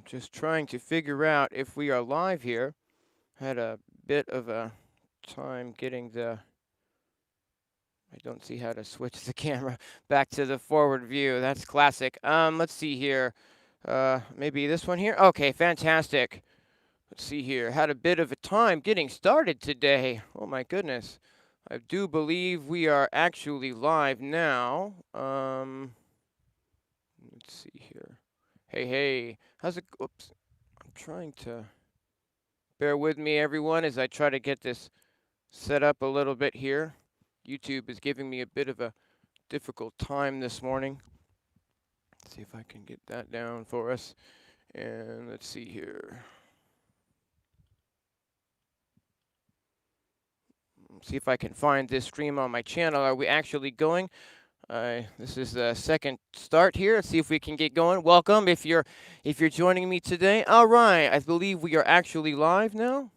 Just trying to figure out if we are live here. Had a bit of a time getting the... I don't see how to switch the camera back to the forward view. That's classic. Let's see here. Maybe this one here. Okay, fantastic. Let's see here. Had a bit of a time getting started today. Oh my goodness. I do believe we are actually live now. Let's see here. Hey. How's it? Oops. I'm trying to... Bear with me, everyone, as I try to get this set up a little bit here. YouTube is giving me a bit of a difficult time this morning. Let's see if I can get that down for us. And let's see here. See if I can find this stream on my channel. Are we actually going? This is the second start here. Let's see if we can get going. Welcome if you're joining me today. All right, I believe we are actually live now.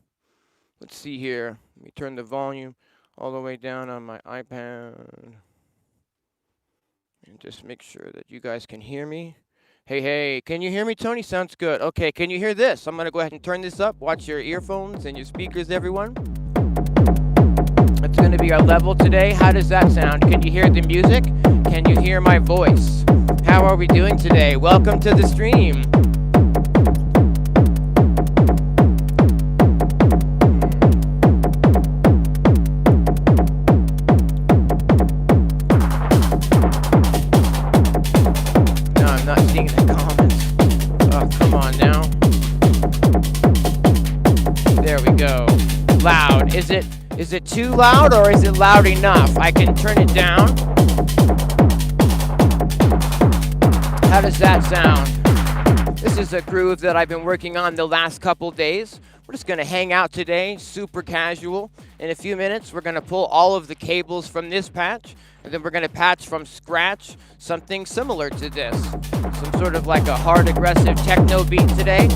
Let's see here. Let me turn the volume all the way down on my iPad and just make sure that you guys can hear me. Hey, can you hear me, Tony? Sounds good. Okay, can you hear this? I'm gonna go ahead and turn this up. Watch your earphones and your speakers, everyone. That's going to be our level today. How does that sound? Can you hear the music? Can you hear my voice? How are we doing today? Welcome to the stream. No, I'm not seeing the comments. Oh, come on now. There we go. Loud. Is it too loud or is it loud enough? I can turn it down. How does that sound? This is a groove that I've been working on the last couple days. We're just gonna hang out today, super casual. In a few minutes, we're gonna pull all of the cables from this patch, and then we're gonna patch from scratch something similar to this. Some sort of like a hard, aggressive techno beat today.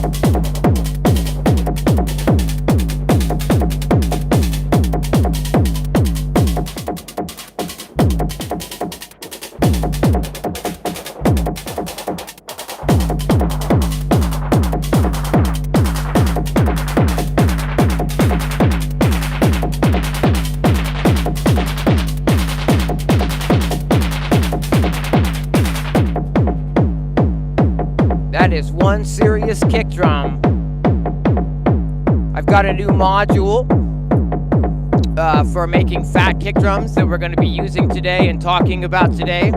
That is one serious kick drum. I've got a new module for making fat kick drums that we're going to be using today and talking about today.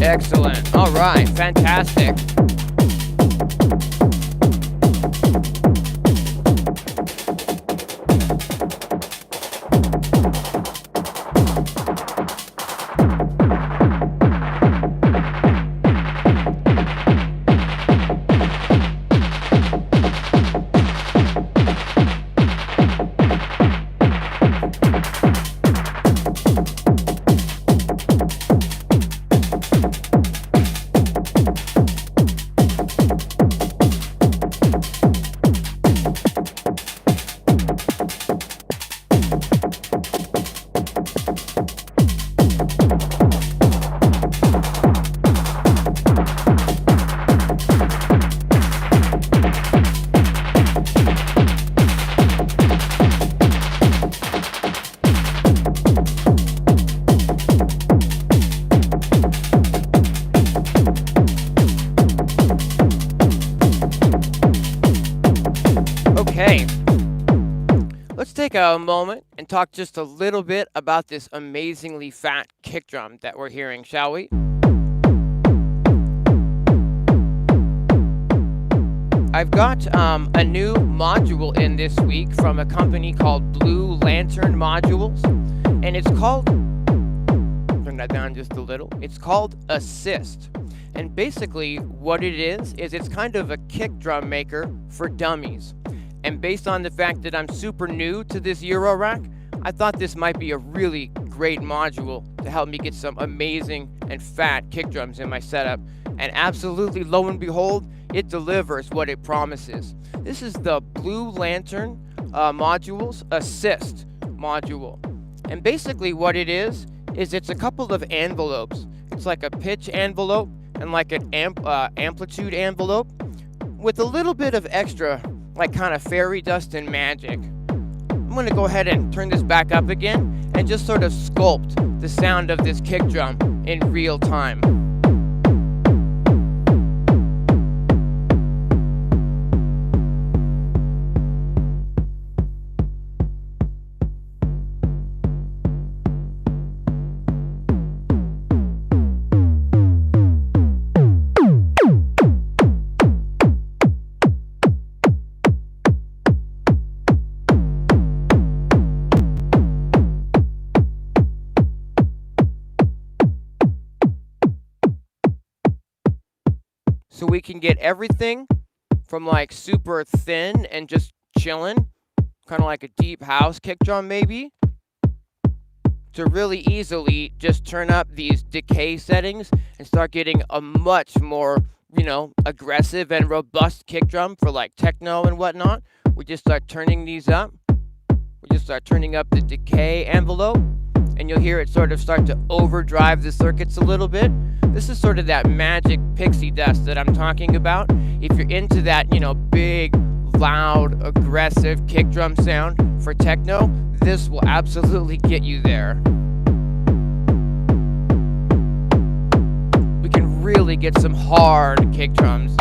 Excellent. All right. Fantastic. Okay, let's take a moment and talk just a little bit about this amazingly fat kick drum that we're hearing, shall we? I've got a new module in this week from a company called Blue Lantern Modules, and it's called, turn that down just a little, it's called Assist. And basically what it is it's kind of a kick drum maker for dummies. And based on the fact that I'm super new to this Eurorack, I thought this might be a really great module to help me get some amazing and fat kick drums in my setup. And absolutely, lo and behold, it delivers what it promises. This is the Blue Lantern Modules Assist module. And basically what it is it's a couple of envelopes. It's like a pitch envelope and like an amplitude envelope with a little bit of extra, like kind of fairy dust and magic. I'm going to go ahead and turn this back up again and just sort of sculpt the sound of this kick drum in real time. So we can get everything from like super thin and just chilling, kind of like a deep house kick drum maybe, to really easily just turn up these decay settings and start getting a much more, aggressive and robust kick drum for like techno and whatnot. We just start turning these up. We just start turning up the decay envelope, and you'll hear it sort of start to overdrive the circuits a little bit. This is sort of that magic pixie dust that I'm talking about. If you're into that, big, loud, aggressive kick drum sound for techno, this will absolutely get you there. We can really get some hard kick drums.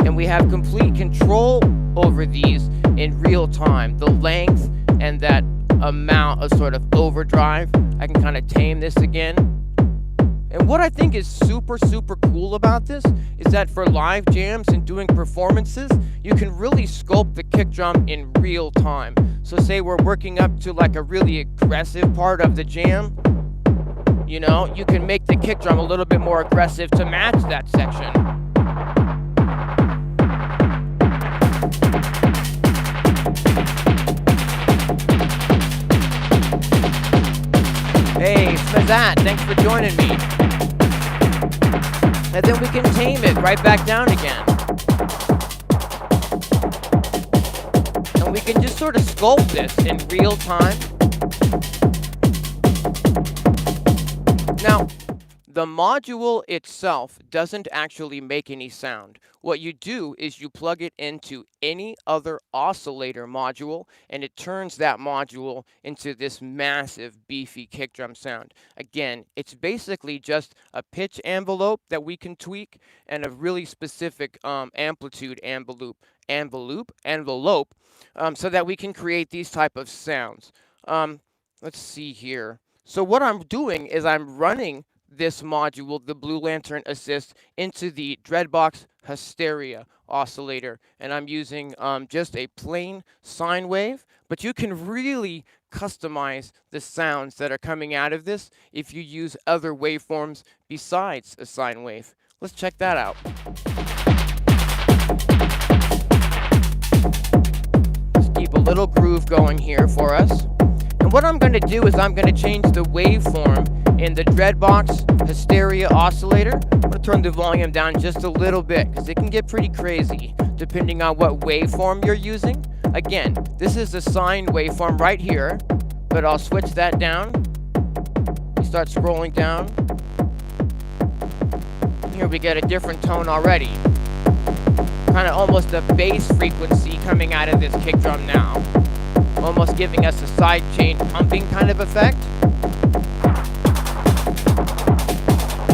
And we have complete control over these in real time. The length and that amount of sort of overdrive, I can kind of tame this again. And what I think is super, super cool about this is that for live jams and doing performances, you can really sculpt the kick drum in real time. So say we're working up to like a really aggressive part of the jam, you can make the kick drum a little bit more aggressive to match that section. Hey, Smazat, thanks for joining me. And then we can tame it right back down again. And we can just sort of sculpt this in real time. Now, the module itself doesn't actually make any sound. What you do is you plug it into any other oscillator module, and it turns that module into this massive, beefy kick drum sound. Again, it's basically just a pitch envelope that we can tweak and a really specific amplitude envelope, so that we can create these type of sounds. Let's see here. So what I'm doing is I'm running this module, the Blue Lantern Assist, into the Dreadbox Hysteria oscillator, and I'm using just a plain sine wave, but you can really customize the sounds that are coming out of this if you use other waveforms besides a sine wave. Let's check that out. Let's keep a little groove going here for us. And what I'm going to do is I'm going to change the waveform in the Dreadbox Hysteria oscillator. I'm going to turn the volume down just a little bit because it can get pretty crazy depending on what waveform you're using. Again, this is the sine waveform right here, but I'll switch that down. You start scrolling down. Here we get a different tone already. Kind of almost a bass frequency coming out of this kick drum now. Almost giving us a sidechain pumping kind of effect.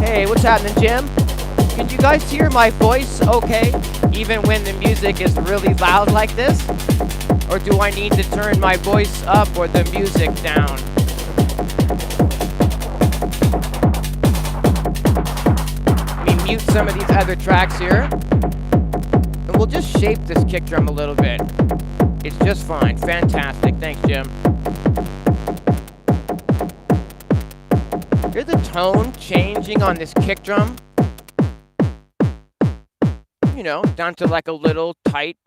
Hey, what's happening, Jim? Can you guys hear my voice okay, even when the music is really loud like this? Or do I need to turn my voice up or the music down? Let me mute some of these other tracks here. And we'll just shape this kick drum a little bit. It's just fine. Fantastic. Thanks, Jim. Hear the tone changing on this kick drum? you know, down to like a little tight,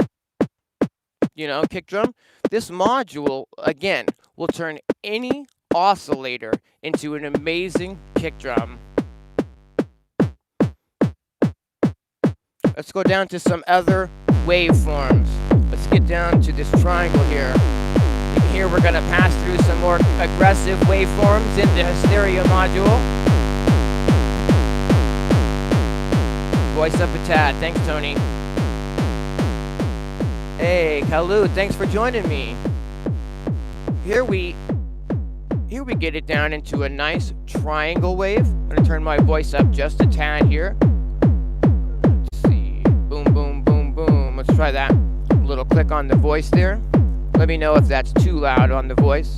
you know, kick drum. This module, again, will turn any oscillator into an amazing kick drum. Let's go down to some other waveforms. Let's get down to this triangle here. And here we're going to pass through some more aggressive waveforms in the Hysteria module. Voice up a tad. Thanks, Tony. Hey, Kalu, thanks for joining me. Here we get it down into a nice triangle wave. I'm going to turn my voice up just a tad here. Let's see. Boom, boom, boom, boom. Let's try that. A little click on the voice there. Let me know if that's too loud on the voice.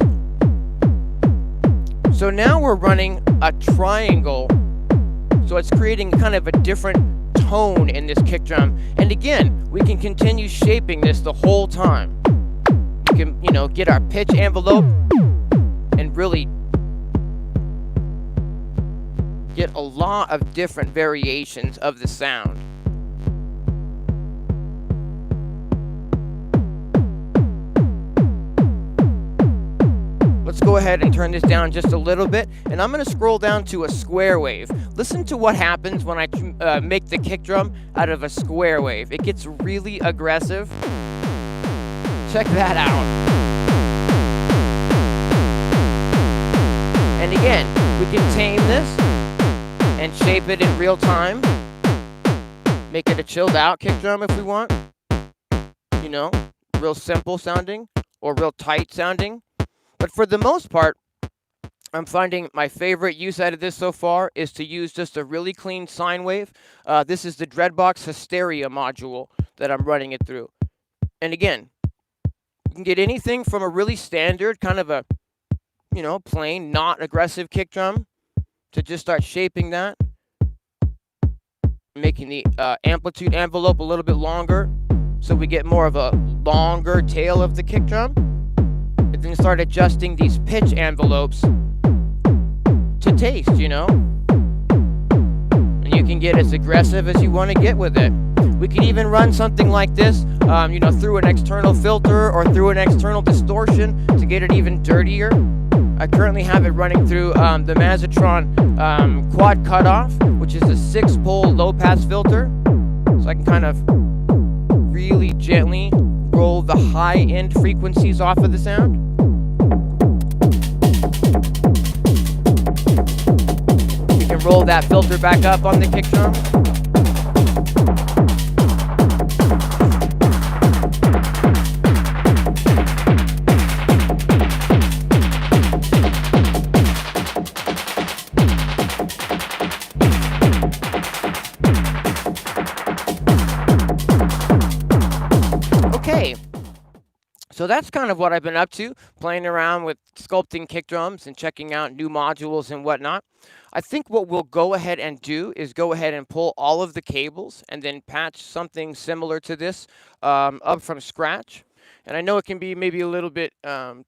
So now we're running a triangle. So it's creating kind of a different tone in this kick drum. And again, we can continue shaping this the whole time. We can, you know, get our pitch envelope and really get a lot of different variations of the sound. Let's go ahead and turn this down just a little bit, and I'm going to scroll down to a square wave. Listen to what happens when I make the kick drum out of a square wave. It gets really aggressive. Check that out. And again, we can tame this and shape it in real time. Make it a chilled out kick drum if we want. You know, real simple sounding or real tight sounding. But for the most part, I'm finding my favorite use out of this so far is to use just a really clean sine wave. This is the Dreadbox Hysteria module that I'm running it through. And again, you can get anything from a really standard kind of a, you know, plain, not aggressive kick drum to just start shaping that. Making the amplitude envelope a little bit longer so we get more of a longer tail of the kick drum. And then start adjusting these pitch envelopes to taste, you know. And you can get as aggressive as you want to get with it. We could even run something like this, you know, through an external filter or through an external distortion to get it even dirtier. I currently have it running through the Mazatron quad cutoff, which is a 6-pole low-pass filter. So I can kind of really gently roll the high-end frequencies off of the sound. We can roll that filter back up on the kick drum. Okay, so that's kind of what I've been up to, playing around with sculpting kick drums and checking out new modules and whatnot. I think what we'll go ahead and do is go ahead and pull all of the cables and then patch something similar to this up from scratch. And I know it can be maybe a little bit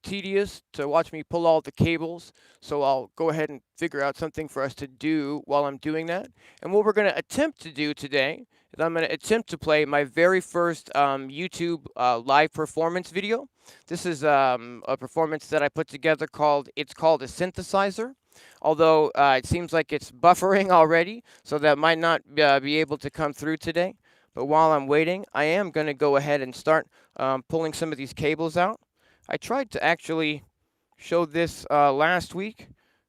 tedious to watch me pull all the cables, so I'll go ahead and figure out something for us to do while I'm doing that. And what we're going to attempt to do today is I'm going to attempt to play my very first YouTube live performance video. This is a performance that I put together it's called a synthesizer. Although it seems like it's buffering already, so that might not be able to come through today. But while I'm waiting, I am going to go ahead and start pulling some of these cables out. I tried to actually show this last week,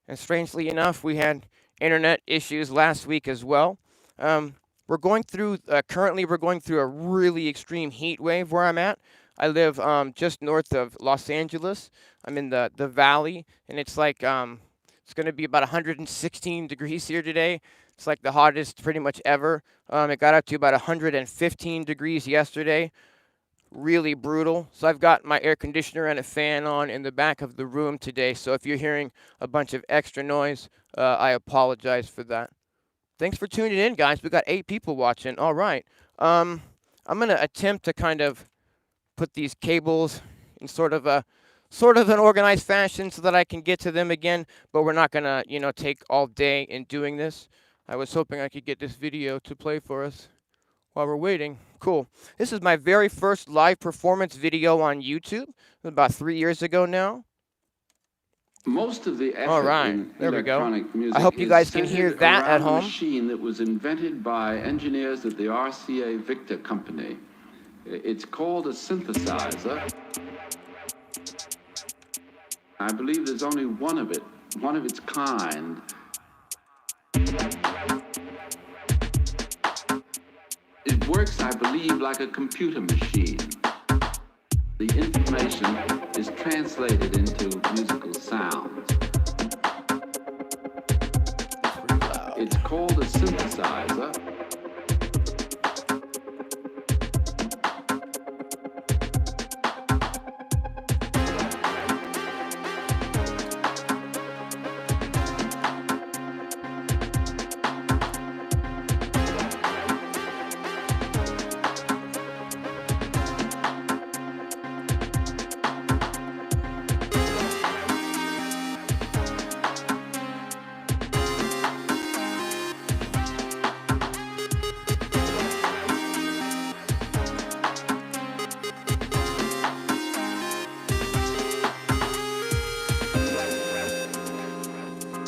and strangely enough, we had internet issues last week as well. We're going through, currently we're going through a really extreme heat wave where I'm at. I live just north of Los Angeles. I'm in the valley, and it's like, it's going to be about 116 degrees here today. It's like the hottest pretty much ever. It got up to about 115 degrees yesterday. Really brutal. So I've got my air conditioner and a fan on in the back of the room today. So if you're hearing a bunch of extra noise, I apologize for that. Thanks for tuning in, guys. We got 8 people watching. All right. I'm going to attempt to kind of put these cables in sort of an organized fashion so that I can get to them again, but we're not going to, you know, take all day in doing this. I was hoping I could get this video to play for us. while we're waiting. Cool. This is my very first live performance video on YouTube. About 3 years ago now. Most of the effort All right, in there we go. electronic music I hope you guys can is hear centered that at around a home. machine that was invented by engineers at the RCA Victor Company. It's called a synthesizer. I believe there's only one of its kind. It works, I believe, like a computer machine. The information is translated into musical sounds. It's called a synthesizer.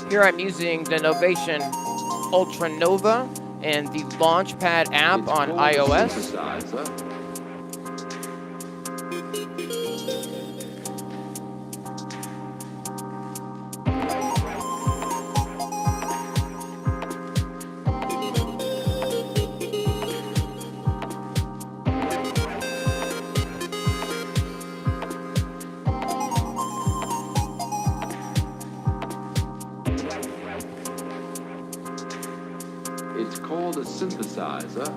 Here I'm using the Novation Ultra Nova and the Launchpad app on iOS. It's called a synthesizer.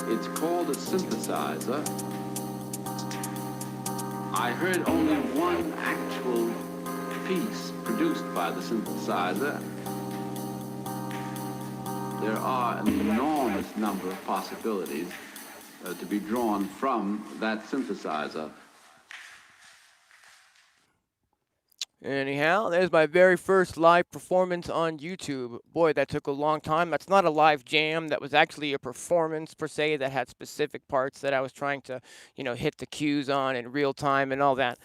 It's called a synthesizer. I heard only one actual piece produced by the synthesizer. There are an enormous number of possibilities to be drawn from that synthesizer. Anyhow, there's my very first live performance on YouTube. Boy, that took a long time. That's not a live jam. That was actually a performance per se that had specific parts that I was trying to, hit the cues on in real time and all that.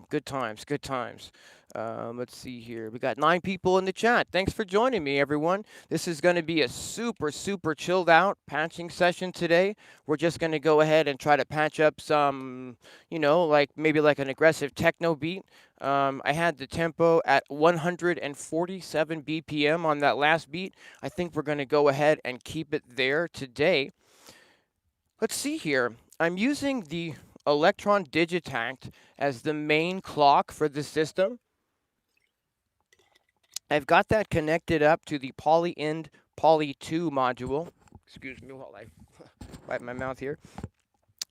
Good times, good times. Let's see here. We got 9 people in the chat. Thanks for joining me, everyone. This is going to be a super, super chilled out patching session today. We're just going to go ahead and try to patch up some, maybe like an aggressive techno beat. I had the tempo at 147 BPM on that last beat. I think we're going to go ahead and keep it there today. Let's see here. I'm using the Electron Digitact as the main clock for the system. I've got that connected up to the Poly-Ind Poly 2 module. Excuse me while I wipe my mouth here.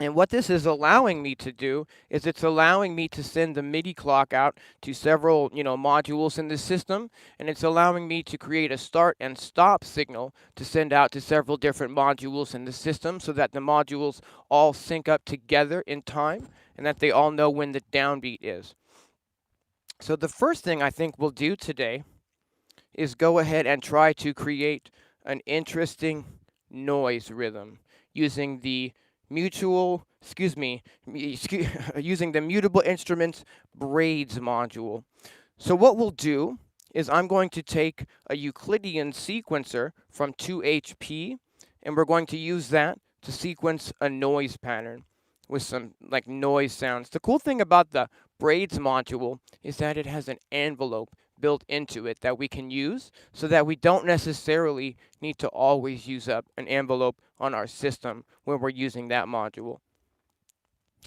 And what this is allowing me to do is it's allowing me to send the MIDI clock out to several, modules in the system. And it's allowing me to create a start and stop signal to send out to several different modules in the system so that the modules all sync up together in time and that they all know when the downbeat is. So the first thing I think we'll do today is go ahead and try to create an interesting noise rhythm using the using the Mutable Instruments Braids module. So what we'll do is I'm going to take a Euclidean sequencer from 2HP, and we're going to use that to sequence a noise pattern with some like noise sounds. The cool thing about the Braids module is that it has an envelope built into it that we can use so that we don't necessarily need to always use up an envelope on our system when we're using that module.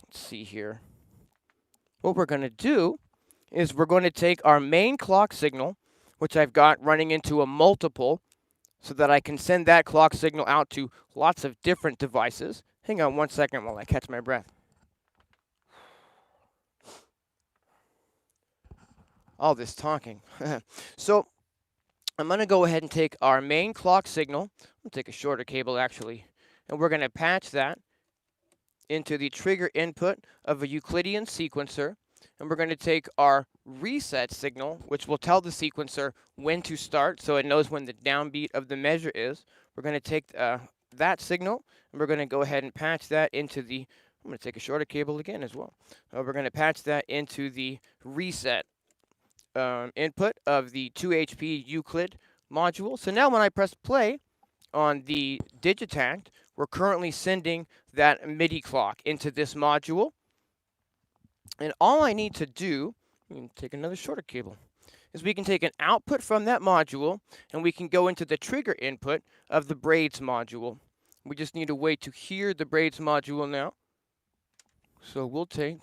Let's see here. What we're going to do is we're going to take our main clock signal, which I've got running into a multiple, so that I can send that clock signal out to lots of different devices. Hang on 1 second while I catch my breath. All this talking. So I'm going to go ahead and take our main clock signal. I'm going to take a shorter cable actually, and we're going to patch that into the trigger input of a Euclidean sequencer. And we're going to take our reset signal, which will tell the sequencer when to start, so it knows when the downbeat of the measure is. We're going to take that signal, and we're going to go ahead and patch that into the, I'm going to take a shorter cable again as well. We're going to patch that into the reset input of the 2 HP Euclid module. So now when I press play on the Digitact, we're currently sending that MIDI clock into this module. And all I need to do, take another shorter cable, is we can take an output from that module and we can go into the trigger input of the braids module. We just need a way to hear the braids module now. So we'll take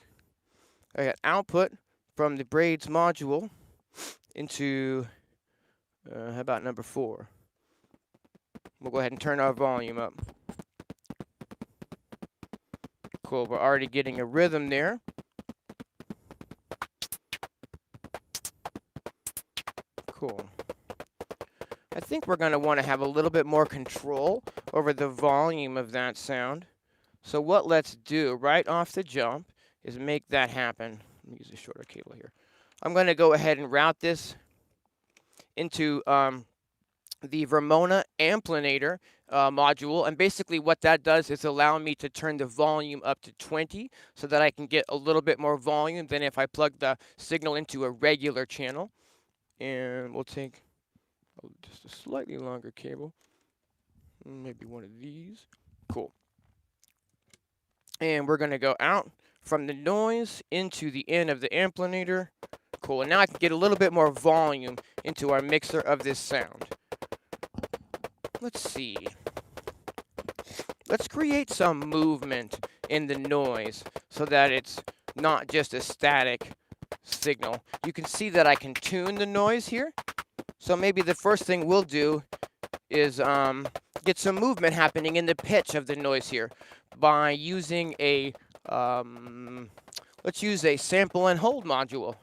an output from the braids module into, how about number 4? We'll go ahead and turn our volume up. Cool, we're already getting a rhythm there. Cool. I think we're going to want to have a little bit more control over the volume of that sound. So what let's do right off the jump is make that happen. Let me use a shorter cable here. I'm going to go ahead and route this into the Vermona amplinator module, and basically what that does is allow me to turn the volume up to 20 so that I can get a little bit more volume than if I plug the signal into a regular channel. And we'll take just a slightly longer cable, maybe one of these. Cool. And we're going to go out from the noise into the end of the amplinator. Cool, and now I can get a little bit more volume into our mixer of this sound. Let's see. Let's create some movement in the noise so that it's not just a static signal. You can see that I can tune the noise here. So maybe the first thing we'll do is get some movement happening in the pitch of the noise here by using a, let's use a sample and hold module.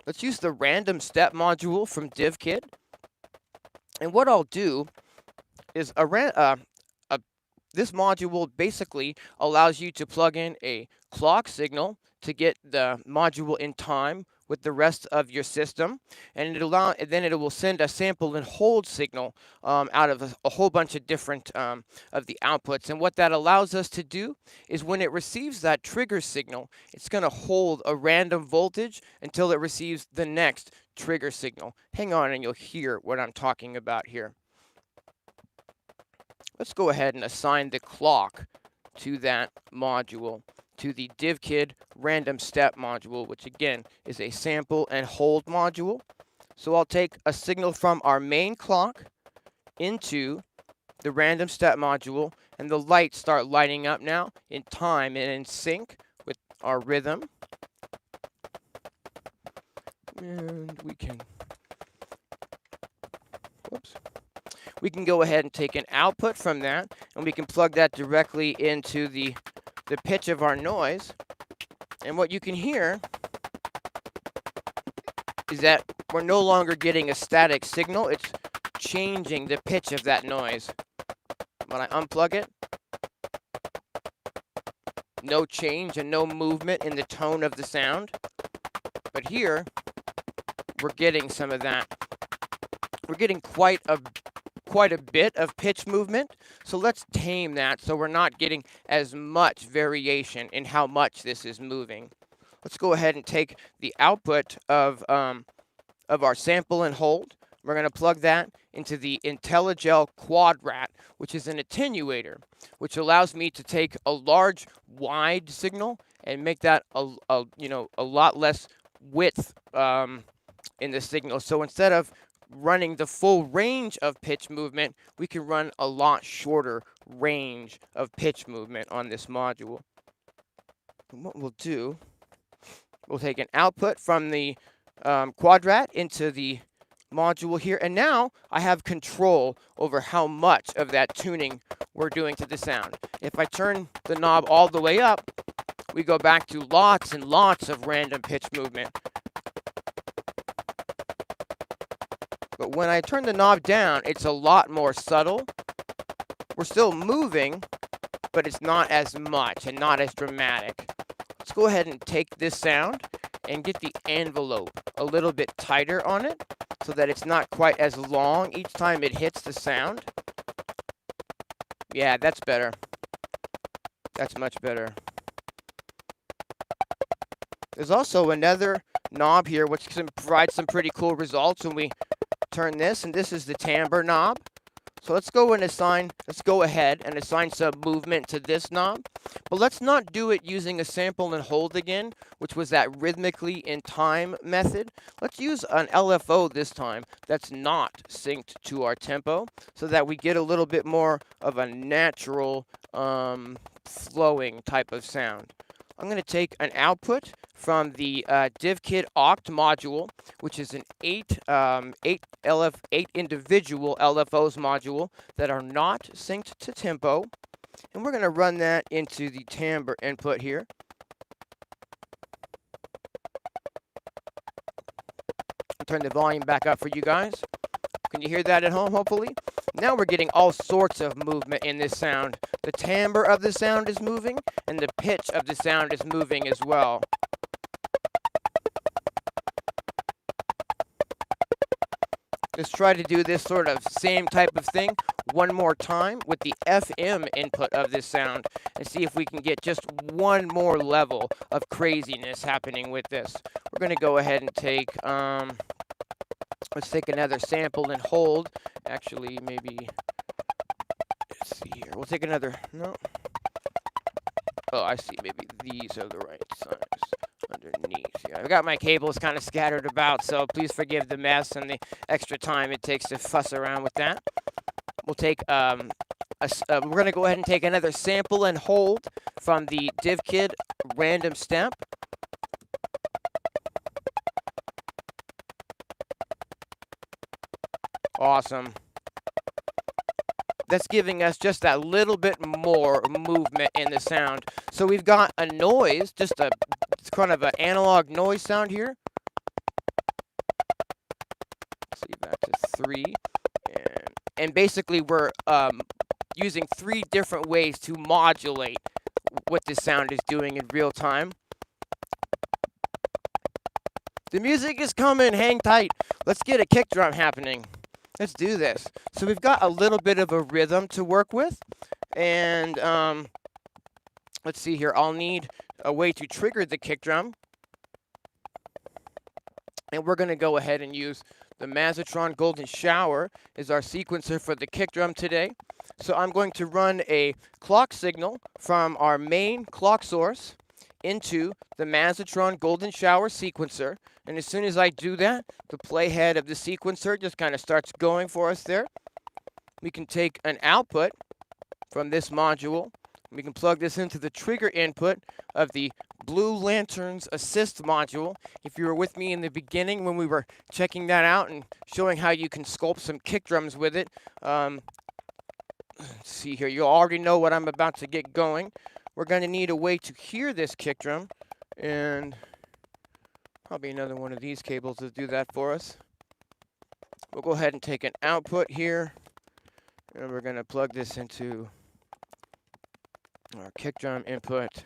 Let's use the random step module from DivKit. And what I'll do is this module basically allows you to plug in a clock signal to get the module in time with the rest of your system, and then it will send a sample and hold signal out of a whole bunch of different of the outputs. And what that allows us to do is when it receives that trigger signal, it's going to hold a random voltage until it receives the next trigger signal. Hang on and you'll hear what I'm talking about here. Let's go ahead and assign the clock to that module, to the DivKit random step module, which again is a sample and hold module. So I'll take a signal from our main clock into the random step module, and the lights start lighting up now in time and in sync with our rhythm. And we can, whoops. We can go ahead and take an output from that, and we can plug that directly into the pitch of our noise. And what you can hear is that we're no longer getting a static signal. It's changing the pitch of that noise. When I unplug it, no change and no movement in the tone of the sound. But here, we're getting some of that. We're getting quite a bit of pitch movement, so let's tame that so we're not getting as much variation in how much this is moving. Let's go ahead and take the output of our sample and hold. We're going to plug that into the IntelliGel Quadrat, which is an attenuator, which allows me to take a large wide signal and make that a lot less width in the signal. So instead of running the full range of pitch movement, we can run a lot shorter range of pitch movement on this module. And what we'll do, we'll take an output from the quadrat into the module here, and now I have control over how much of that tuning we're doing to the sound. If I turn the knob all the way up, we go back to lots and lots of random pitch movement. But when I turn the knob down, it's a lot more subtle. We're still moving, but it's not as much and not as dramatic. Let's go ahead and take this sound and get the envelope a little bit tighter on it so that it's not quite as long each time it hits the sound. Yeah, that's better. That's much better. There's also another knob here which can provide some pretty cool results when we turn this, and this is the timbre knob. So let's go ahead and assign some movement to this knob. But let's not do it using a sample and hold again, which was that rhythmically in time method. Let's use an LFO this time that's not synced to our tempo so that we get a little bit more of a natural flowing type of sound. I'm going to take an output from the DivKit Oct module, which is an 8 individual LFOs module that are not synced to tempo. And we're going to run that into the timbre input here. I'll turn the volume back up for you guys. Can you hear that at home, hopefully? Now we're getting all sorts of movement in this sound. The timbre of the sound is moving, and the pitch of the sound is moving as well. Let's try to do this sort of same type of thing one more time with the FM input of this sound and see if we can get just one more level of craziness happening with this. We're going to go ahead and take, let's take another sample and hold. Actually, maybe, let's see here. We'll take another, no. Oh, I see. Maybe these are the right size underneath. Yeah, I've got my cables kind of scattered about, so please forgive the mess and the extra time it takes to fuss around with that. We'll take, we're going to go ahead and take another sample and hold from the DivKit random step. Awesome. That's giving us just that little bit more movement in the sound. So we've got a noise, just a kind of an analog noise sound here. See, back to 3. And basically we're using 3 different ways to modulate what this sound is doing in real time. The music is coming, hang tight. Let's get a kick drum happening. Let's do this. So we've got a little bit of a rhythm to work with. And let's see here. I'll need a way to trigger the kick drum. And we're going to go ahead and use the Mazatron Golden Shower as our sequencer for the kick drum today. So I'm going to run a clock signal from our main clock source into the Mazatron Golden Shower sequencer. And as soon as I do that, the playhead of the sequencer just kind of starts going for us there. We can take an output from this module. We can plug this into the trigger input of the Blue Lantern's Assist module. If you were with me in the beginning when we were checking that out and showing how you can sculpt some kick drums with it, let's see here. You already know what I'm about to get going. We're going to need a way to hear this kick drum, and probably another one of these cables to do that for us. We'll go ahead and take an output here, and we're going to plug this into our kick drum input.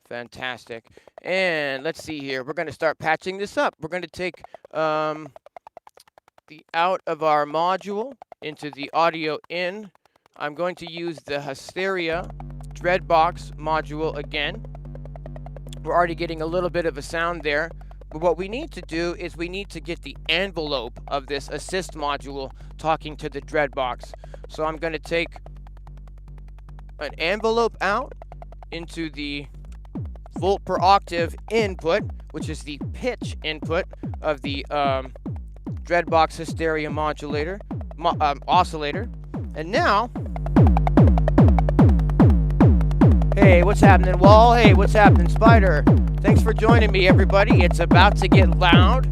Fantastic. And let's see here. We're going to start patching this up. We're going to take the out of our module into the audio in. I'm going to use the Hysteria Dreadbox module again. We're already getting a little bit of a sound there. But what we need to do is we need to get the envelope of this assist module talking to the Dreadbox. So I'm going to take an envelope out into the volt per octave input, which is the pitch input of the Dreadbox Hysteria modulator, oscillator. And now, hey, what's happening, Wall? Hey, what's happening, Spider? Thanks for joining me, everybody. It's about to get loud.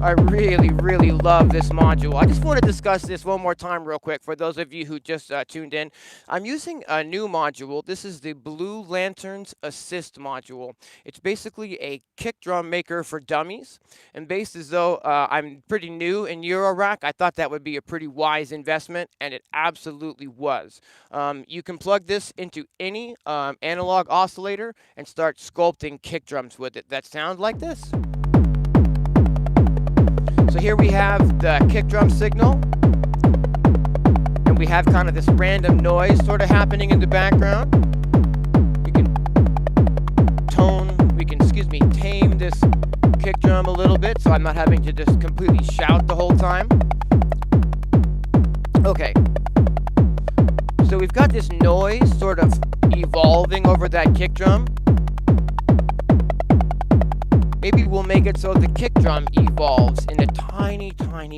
I really love this module. I just want to discuss this one more time real quick for those of you who just tuned in. I'm using a new module. This is the Blue Lanterns Assist module. It's basically a kick drum maker for dummies. And based as though I'm pretty new in Eurorack, I thought that would be a pretty wise investment, and it absolutely was. You can plug this into any analog oscillator and start sculpting kick drums with it that sound like this. So here we have the kick drum signal, and we have kind of this random noise sort of happening in the background. We can tame this kick drum a little bit so I'm not having to just completely shout the whole time. Okay. So we've got this noise sort of evolving over that kick drum. Maybe we'll make it so the kick drum evolves in a tiny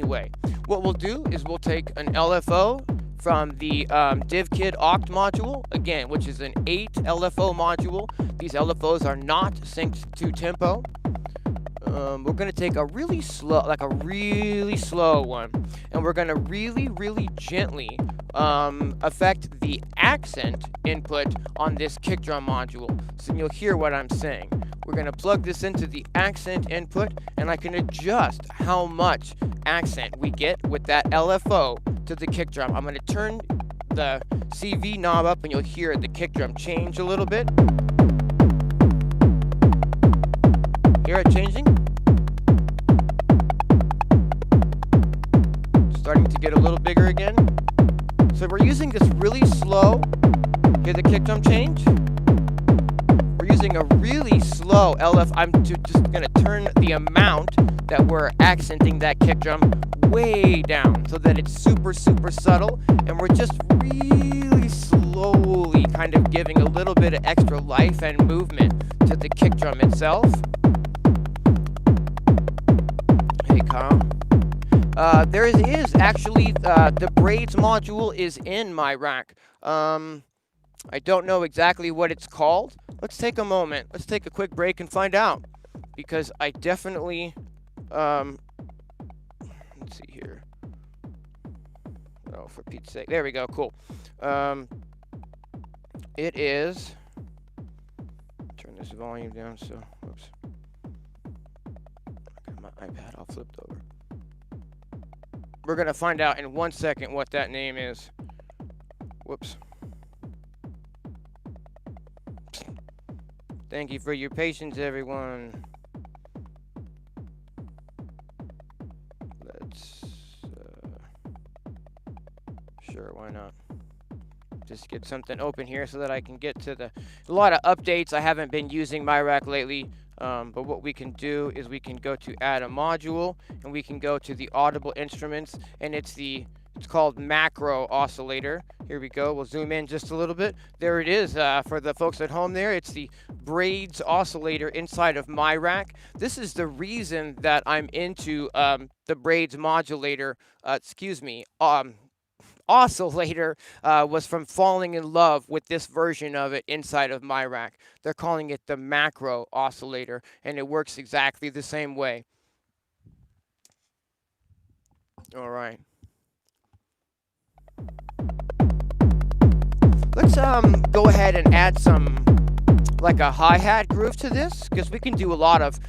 way. What we'll do is we'll take an LFO from the DivKid Oct module, again, which is an 8 LFO module. These LFOs are not synced to tempo. We're going to take a really slow one, and we're going to really gently affect the accent input on this kick drum module. So you'll hear what I'm saying. We're going to plug this into the accent input, and I can adjust how much accent we get with that LFO to the kick drum. I'm going to turn the CV knob up, and you'll hear the kick drum change a little bit. Hear it changing? Starting to get a little bigger again. So we're using this really slow. Hear the kick drum change? We're using a really slow LF. I'm just going to turn the amount that we're accenting that kick drum way down so that it's super subtle, and we're just really slowly kind of giving a little bit of extra life and movement to the kick drum itself. Hey, Kyle. There is actually the braids module is in my rack. I don't know exactly what it's called. Let's take a moment. Let's take a quick break and find out, because I definitely let's see here. Oh, for Pete's sake. There we go. Cool. It is. Turn this volume down. So, whoops. I got my iPad all flipped over. We're gonna find out in 1 second what that name is. Whoops. Thank you for your patience, everyone. Let's, sure, why not? Just get something open here so that I can get to a lot of updates. I haven't been using my rack lately, but what we can do is we can go to add a module, and we can go to the audible instruments, and it's called macro oscillator. Here we go. We'll zoom in just a little bit. There it is. For the folks at home there, it's the braids oscillator inside of my rack. This is the reason that I'm into the braids modulator, oscillator, was from falling in love with this version of it inside of my rack. They're calling it the macro oscillator, and it works exactly the same way. All right. Let's go ahead and add some, like a hi-hat groove to this, because we can do a lot of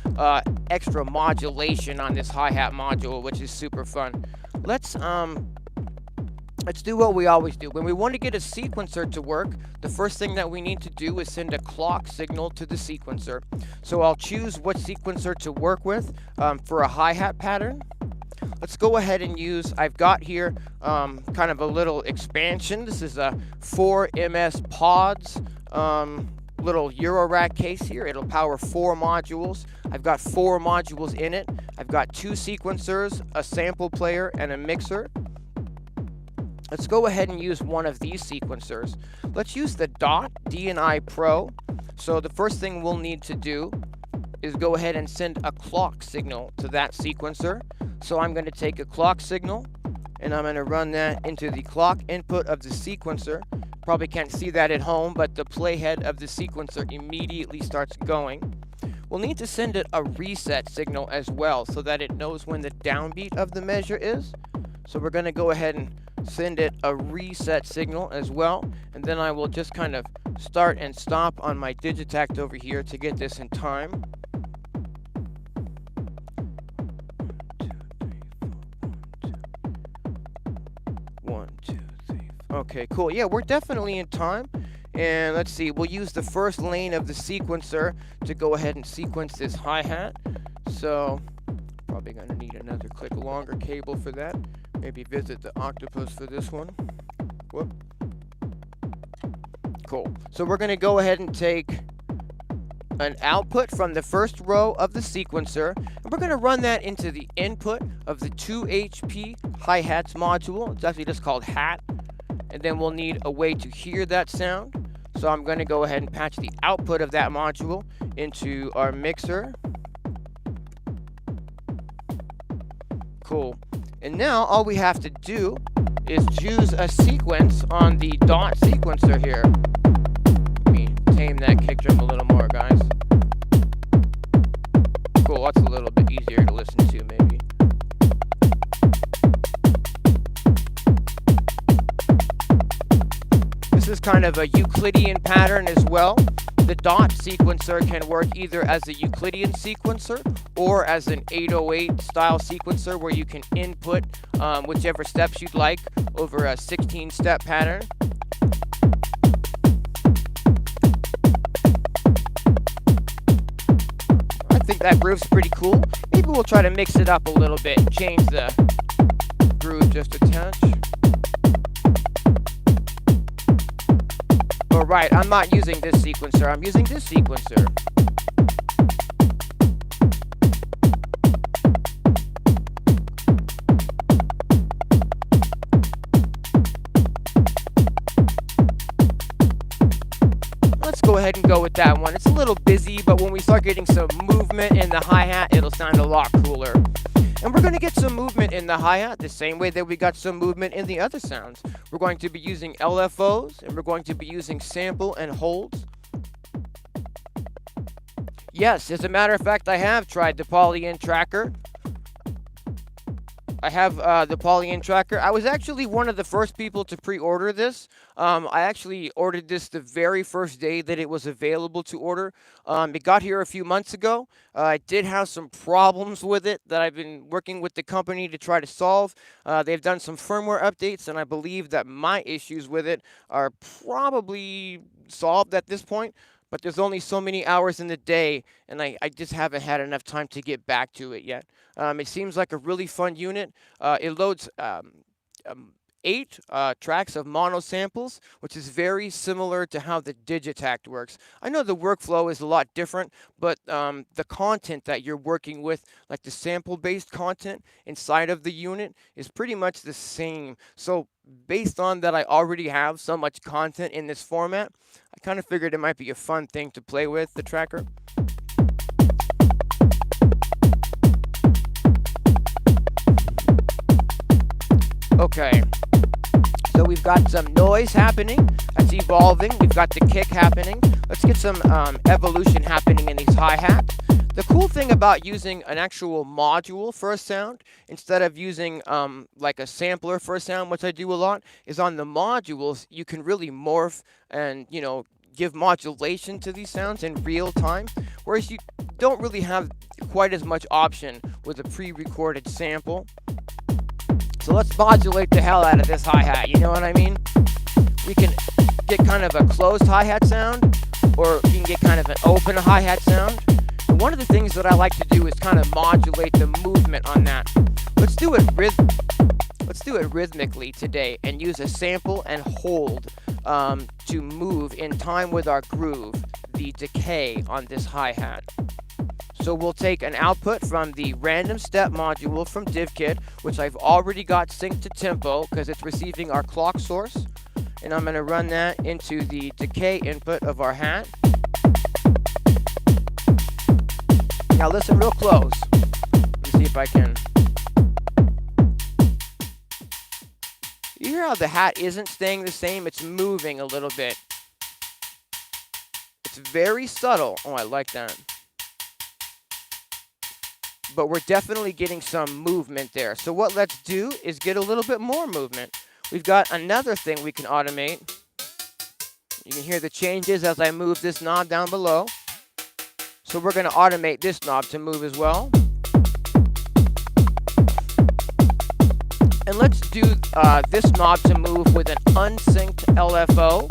extra modulation on this hi-hat module, which is super fun. Let's do what we always do. When we want to get a sequencer to work, the first thing that we need to do is send a clock signal to the sequencer. So I'll choose what sequencer to work with for a hi-hat pattern. Let's go ahead and use, I've got here kind of a little expansion. This is a 4MS Pods little Eurorack case here. It'll power 4 modules. I've got 4 modules in it. I've got 2 sequencers, a sample player, and a mixer. Let's go ahead and use one of these sequencers. Let's use the DOT D&I Pro. So the first thing we'll need to do is go ahead and send a clock signal to that sequencer. So I'm going to take a clock signal, and I'm going to run that into the clock input of the sequencer. Probably can't see that at home, but the playhead of the sequencer immediately starts going. We'll need to send it a reset signal as well so that it knows when the downbeat of the measure is. So we're going to go ahead and send it a reset signal as well, and then I will just kind of start and stop on my digitact over here to get this in time. 1, 2, 3, 4. Okay, cool. Yeah, we're definitely in time. And let's see, we'll use the first lane of the sequencer to go ahead and sequence this hi-hat. So, probably going to need another click longer cable for that. Maybe visit the octopus for this one. Whoop. Cool. So we're going to go ahead and take an output from the first row of the sequencer, and we're going to run that into the input of the 2 HP hi-hats module. It's actually just called hat. And then we'll need a way to hear that sound. So I'm going to go ahead and patch the output of that module into our mixer. Cool. And now all we have to do is choose a sequence on the dot sequencer here. Let me tame that kick drum a little more, guys. Cool, that's a little bit easier to listen to, maybe. This is kind of a Euclidean pattern as well. The dot sequencer can work either as a Euclidean sequencer or as an 808 style sequencer where you can input whichever steps you'd like over a 16-step pattern. I think that groove's pretty cool. Maybe we'll try to mix it up a little bit, change the groove just a touch. Alright, I'm not using this sequencer, I'm using this sequencer. Let's go ahead and go with that one. It's a little busy, but when we start getting some movement in the hi-hat, it'll sound a lot cooler. And we're going to get some movement in the hi-hat the same way that we got some movement in the other sounds. We're going to be using LFOs, and we're going to be using sample and holds. Yes, as a matter of fact, I have tried the poly-in tracker. I have the poly-in tracker. I was actually one of the first people to pre-order this. I actually ordered this the very first day that it was available to order. It got here a few months ago. I did have some problems with it that I've been working with the company to try to solve. They've done some firmware updates, and I believe that my issues with it are probably solved at this point. But there's only so many hours in the day, and I just haven't had enough time to get back to it yet. It seems like a really fun unit. It loads 8 tracks of mono samples, which is very similar to how the Digitact works. I know the workflow is a lot different, but the content that you're working with, like the sample-based content inside of the unit, is pretty much the same. So based on that I already have so much content in this format, I kind of figured it might be a fun thing to play with, the tracker. Okay, so we've got some noise happening, that's evolving, we've got the kick happening. Let's get some evolution happening in these hi-hats. The cool thing about using an actual module for a sound, instead of using like a sampler for a sound, which I do a lot, is on the modules, you can really morph and, you know, give modulation to these sounds in real time, whereas you don't really have quite as much option with a pre-recorded sample. So let's modulate the hell out of this hi-hat, you know what I mean? We can get kind of a closed hi-hat sound, or we can get kind of an open hi-hat sound. And one of the things that I like to do is kind of modulate the movement on that. Let's do it rhythmically today and use a sample and hold to move in time with our groove, the decay on this hi-hat. So we'll take an output from the random step module from DivKit, which I've already got synced to tempo because it's receiving our clock source. And I'm going to run that into the decay input of our hat. Now listen real close. Let me see if I can You hear how the hat isn't staying the same? It's moving a little bit. It's very subtle. Oh, I like that. But we're definitely getting some movement there. So what let's do is get a little bit more movement. We've got another thing we can automate. You can hear the changes as I move this knob down below. So we're going to automate this knob to move as well. And let's do this knob to move with an unsynced LFO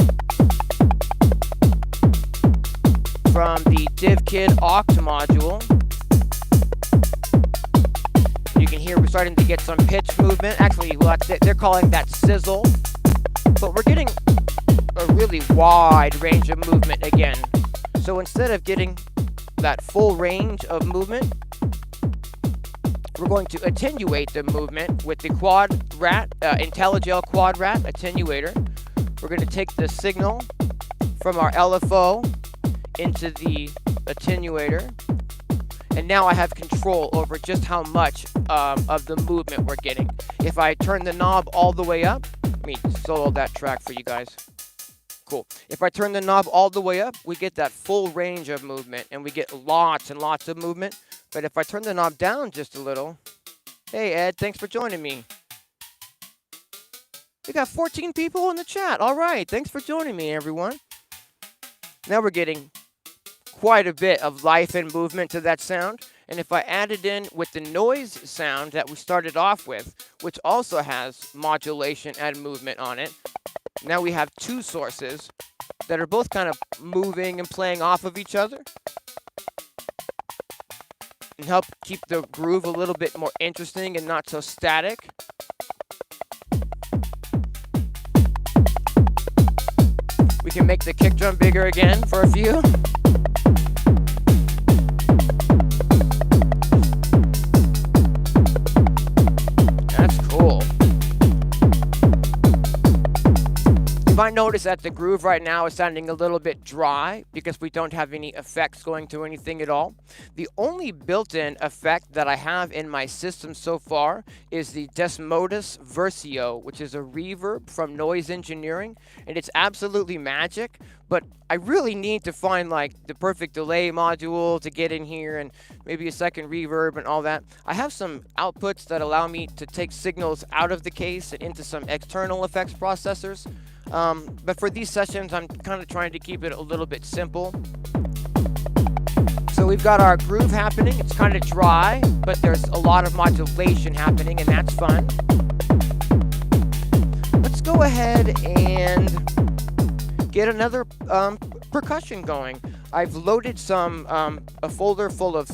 from the DivKit aux module. You can hear we're starting to get some pitch movement. Actually, they're calling that sizzle. But we're getting a really wide range of movement again. So instead of getting that full range of movement, we're going to attenuate the movement with the IntelliGel Quad Rat attenuator. We're going to take the signal from our LFO into the attenuator. And now I have control over just how much of the movement we're getting. If I turn the knob all the way up, let me solo that track for you guys. Cool. If I turn the knob all the way up, we get that full range of movement, and we get lots and lots of movement. But if I turn the knob down just a little, hey Ed, thanks for joining me. We got 14 people in the chat. All right, thanks for joining me, everyone. Now we're getting quite a bit of life and movement to that sound. And if I add it in with the noise sound that we started off with, which also has modulation and movement on it, now we have two sources that are both kind of moving and playing off of each other and help keep the groove a little bit more interesting and not so static. We can make the kick drum bigger again for a few. That's cool. You might notice that the groove right now is sounding a little bit dry because we don't have any effects going to anything at all. The only built-in effect that I have in my system so far is the Desmodus Versio, which is a reverb from Noise Engineering, and it's absolutely magic, but I really need to find like the perfect delay module to get in here and maybe a second reverb and all that. I have some outputs that allow me to take signals out of the case and into some external effects processors. But for these sessions, I'm kind of trying to keep it a little bit simple. So we've got our groove happening. It's kind of dry, but there's a lot of modulation happening, and that's fun. Let's go ahead and get another percussion going. I've loaded a folder full of,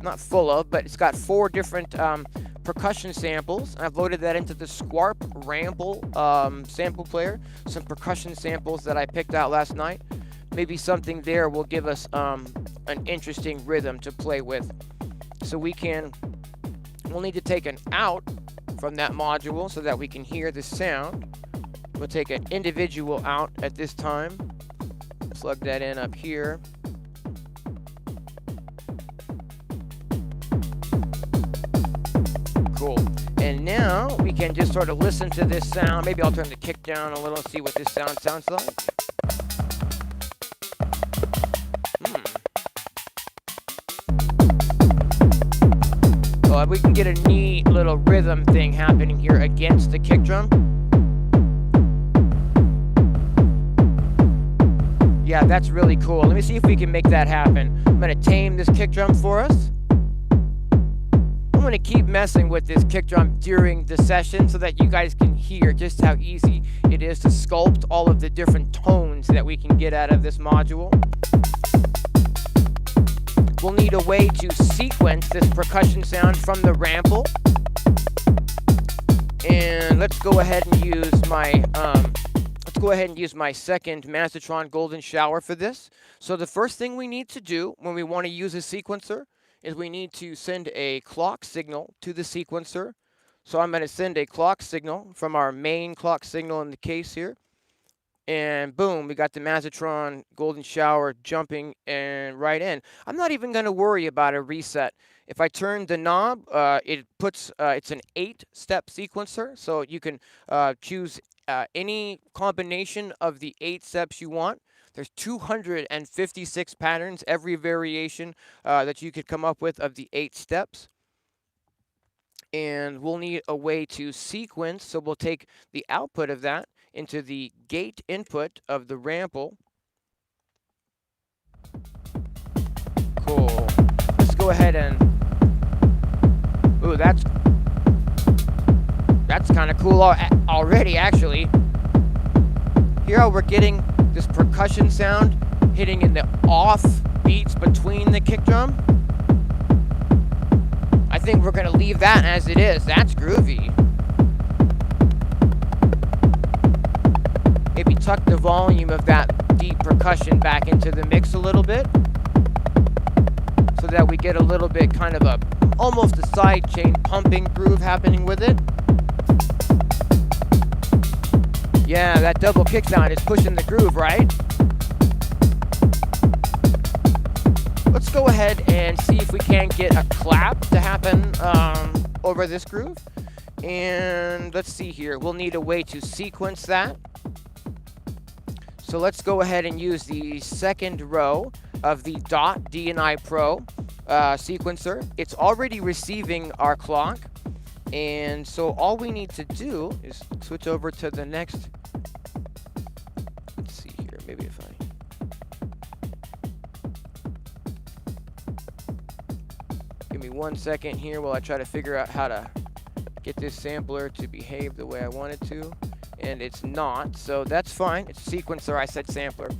not full of, but it's got 4 different percussion samples. I've loaded that into the Squarp Ramble sample player. Some percussion samples that I picked out last night. Maybe something there will give us an interesting rhythm to play with. So we'll need to take an out from that module so that we can hear the sound. We'll take an individual out at this time. Plug that in up here. Cool. And now we can just sort of listen to this sound. Maybe I'll turn the kick down a little and see what this sound sounds like. So we can get a neat little rhythm thing happening here against the kick drum. Yeah, that's really cool. Let me see if we can make that happen. I'm going to tame this kick drum for us. I'm going to keep messing with this kick drum during the session so that you guys can hear just how easy it is to sculpt all of the different tones that we can get out of this module. We'll need a way to sequence this percussion sound from the ramble. And let's go ahead and use my second Mastertron Golden Shower for this. So the first thing we need to do when we want to use a sequencer is we need to send a clock signal to the sequencer. So I'm going to send a clock signal from our main clock signal in the case here And boom, we got the Mazatron Golden Shower jumping and right in. I'm not even going to worry about a reset. If I turn the knob, it puts, it's an 8-step sequencer, so you can choose any combination of the 8 steps you want. There's 256 patterns, every variation that you could come up with of the 8 steps. And we'll need a way to sequence, so we'll take the output of that into the gate input of the rample. Cool. Let's go ahead and, ooh, that's kind of cool already, actually. Here how we're getting this percussion sound hitting in the off beats between the kick drum. I think we're gonna leave that as it is. That's groovy. Maybe tuck the volume of that deep percussion back into the mix a little bit, so that we get a little bit kind of almost a side chain pumping groove happening with it. Yeah, that double kick sound is pushing the groove, right? Let's go ahead and see if we can't get a clap to happen over this groove. And let's see here. We'll need a way to sequence that. So let's go ahead and use the second row of the DOT D&I Pro sequencer. It's already receiving our clock. And so all we need to do is switch over to the next. Let's see here. Maybe if I. Give me 1 second here while I try to figure out how to get this sampler to behave the way I want it to. And it's not, so that's fine. It's a sequencer, I said sampler.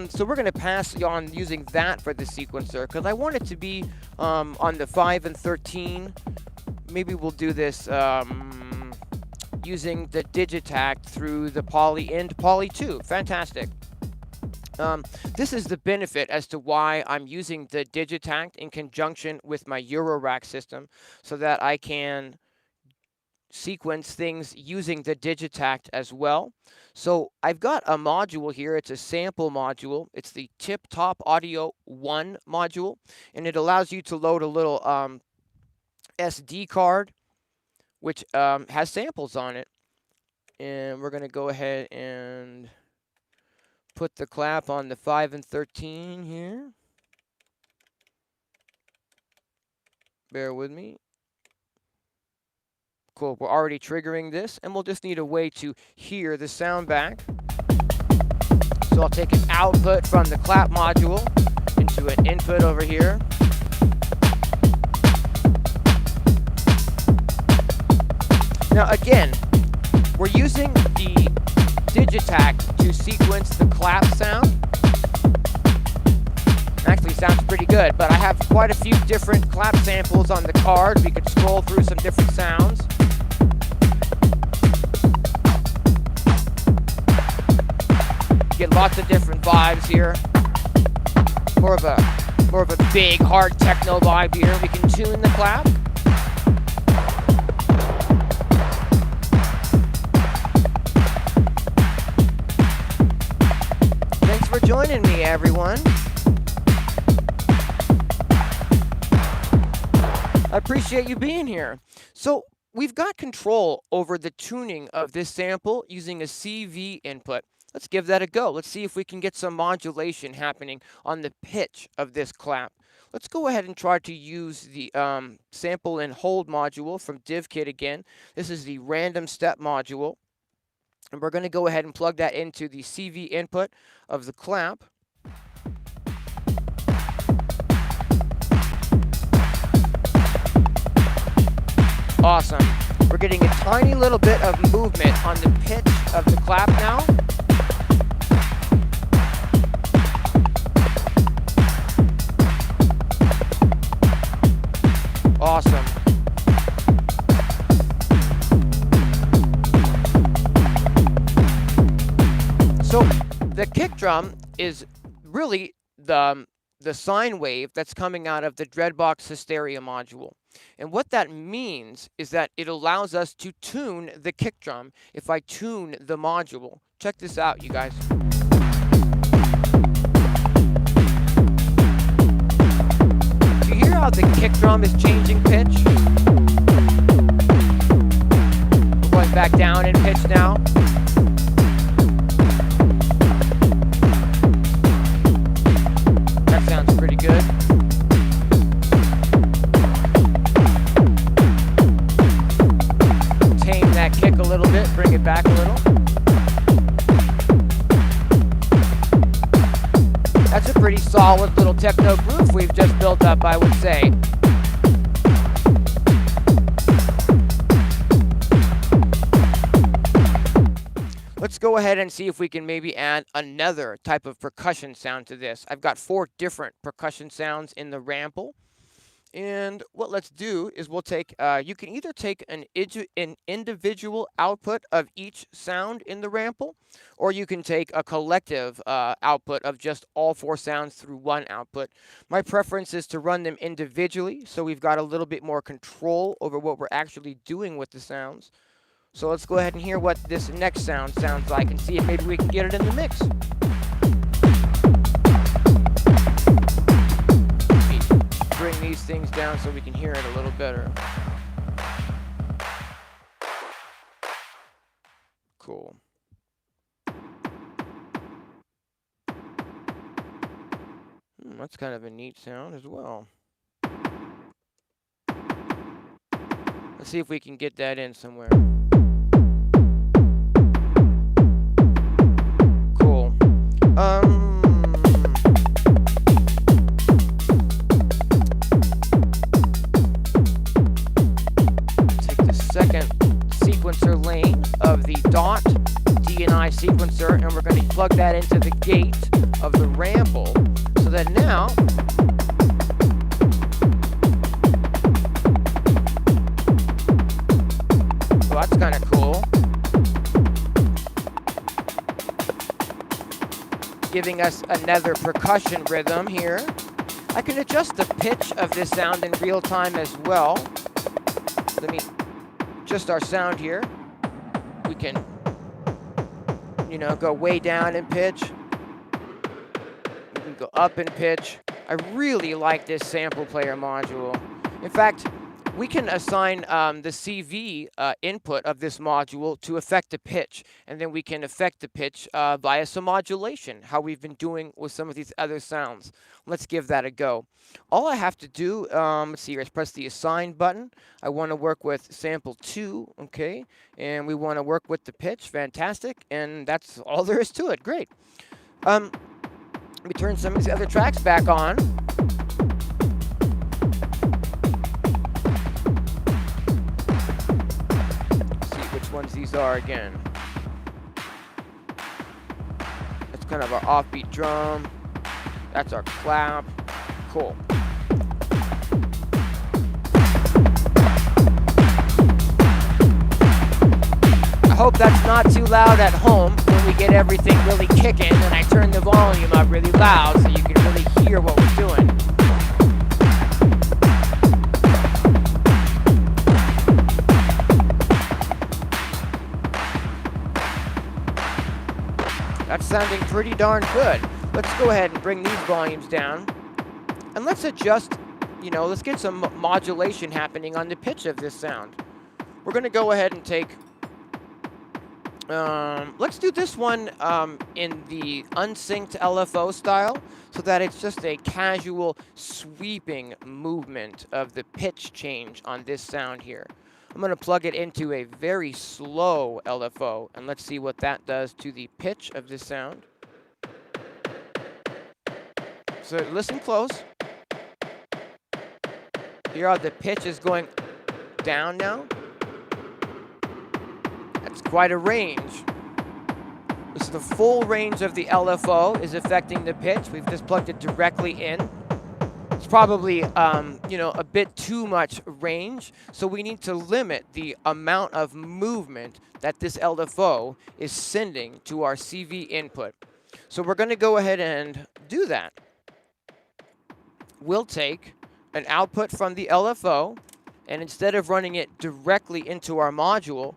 So we're gonna pass on using that for the sequencer, because I want it to be on the 5 and 13. Maybe we'll do this using the Digitact through the Poly in to Poly 2. Fantastic. This is the benefit as to why I'm using the Digitact in conjunction with my Eurorack system, so that I can sequence things using the Digitact as well. So I've got a module here. It's a sample module. It's the Tip Top Audio 1 module, and it allows you to load a little SD card, which has samples on it. And we're going to go ahead and put the clap on the 5 and 13 here. Bear with me. Cool, we're already triggering this, and we'll just need a way to hear the sound back. So I'll take an output from the clap module into an input over here. Now again, we're using the Digitact to sequence the clap sound. Actually sounds pretty good, but I have quite a few different clap samples on the card. We could scroll through some different sounds. Get lots of different vibes here. More of a big hard techno vibe here. We can tune the clap. Thanks for joining me, everyone. I appreciate you being here. So we've got control over the tuning of this sample using a CV input. Let's give that a go. Let's see if we can get some modulation happening on the pitch of this clap. Let's go ahead and try to use the sample and hold module from DivKit again. This is the random step module. And we're going to go ahead and plug that into the CV input of the clap. Awesome. We're getting a tiny little bit of movement on the pitch of the clap now. Awesome. So the kick drum is really the sine wave that's coming out of the Dreadbox Hysteria module. And what that means is that it allows us to tune the kick drum if I tune the module Check this out, you guys. Do you hear how the kick drum is changing pitch? We're going back down in pitch now. That sounds pretty good. Tame that kick a little bit, bring it back a little. That's a pretty solid little techno groove we've just built up, I would say. Let's go ahead and see if we can maybe add another type of percussion sound to this. I've got 4 different percussion sounds in the rample. And what let's do is we'll take, you can either take an individual output of each sound in the rample, or you can take a collective output of just all 4 sounds through one output. My preference is to run them individually, so we've got a little bit more control over what we're actually doing with the sounds. So let's go ahead and hear what this next sound sounds like and see if maybe we can get it in the mix. Bring these things down so we can hear it a little better. Cool. That's kind of a neat sound as well. Let's see if we can get that in somewhere. Cool. Take the second sequencer lane of the dot D&I sequencer, and we're going to plug that into the gate of the ramble, so that now that's kind of cool. Giving us another percussion rhythm here. I can adjust the pitch of this sound in real time as well. Let me adjust our sound here. We can, you know, go way down in pitch. We can go up in pitch. I really like this sample player module. In fact, we can assign the CV input of this module to affect the pitch, and then we can affect the pitch via some modulation, how we've been doing with some of these other sounds. Let's give that a go. All I have to do, let's see here, is press the assign button. I want to work with sample 2, okay, and we want to work with the pitch. Fantastic, and that's all there is to it. Great. Let me turn some of these other tracks back on. Ones these are again. That's kind of our offbeat drum. That's our clap. Cool. I hope that's not too loud at home when we get everything really kicking and I turn the volume up really loud so you can really hear what we're doing. That's sounding pretty darn good. Let's go ahead and bring these volumes down. And let's adjust, you know, let's get some modulation happening on the pitch of this sound. We're going to go ahead and take, let's do this one in the unsynced LFO style, so that it's just a casual sweeping movement of the pitch change on this sound here. I'm going to plug it into a very slow LFO, and let's see what that does to the pitch of this sound. So listen close. Here how the pitch is going down now. That's quite a range. This is the full range of the LFO is affecting the pitch. We've just plugged it directly in. It's probably, you know, a bit too much range, so we need to limit the amount of movement that this LFO is sending to our CV input. So we're going to go ahead and do that. We'll take an output from the LFO, and instead of running it directly into our module,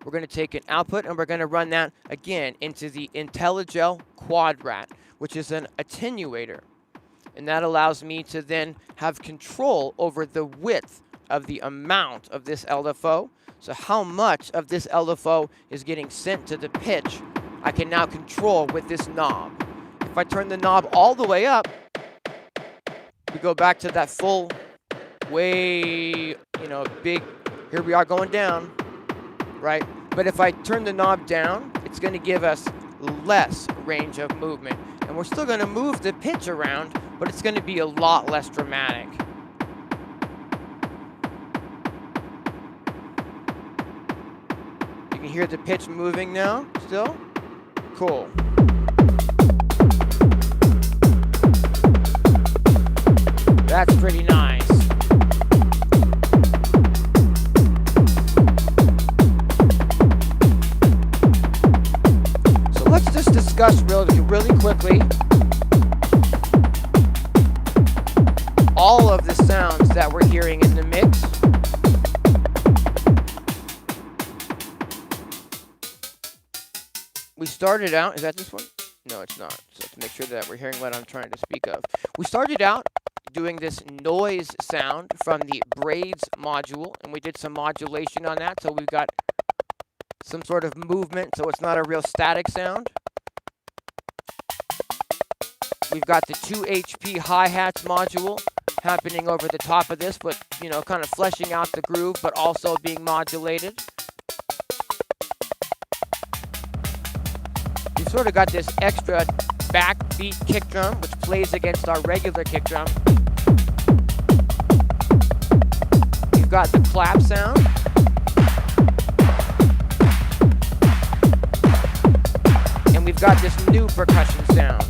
we're going to take an output and we're going to run that again into the IntelliGel Quadrat, which is an attenuator. And that allows me to then have control over the width of the amount of this LFO. So how much of this LFO is getting sent to the pitch, I can now control with this knob. If I turn the knob all the way up, we go back to that full, way, big, here we are going down, right? But if I turn the knob down, it's going to give us less range of movement. And we're still going to move the pitch around, but it's going to be a lot less dramatic. You can hear the pitch moving now, still? Cool. That's pretty nice. So let's just discuss really quickly all of the sounds that we're hearing in the mix. We started out, is that this one? No, it's not. So to make sure that we're hearing what I'm trying to speak of. We started out doing this noise sound from the braids module, and we did some modulation on that, so we've got some sort of movement, so it's not a real static sound. We've got the 2 HP hi-hats module happening over the top of this, but, kind of fleshing out the groove, but also being modulated. We've sort of got this extra backbeat kick drum, which plays against our regular kick drum. We've got the clap sound. And we've got this new percussion sound.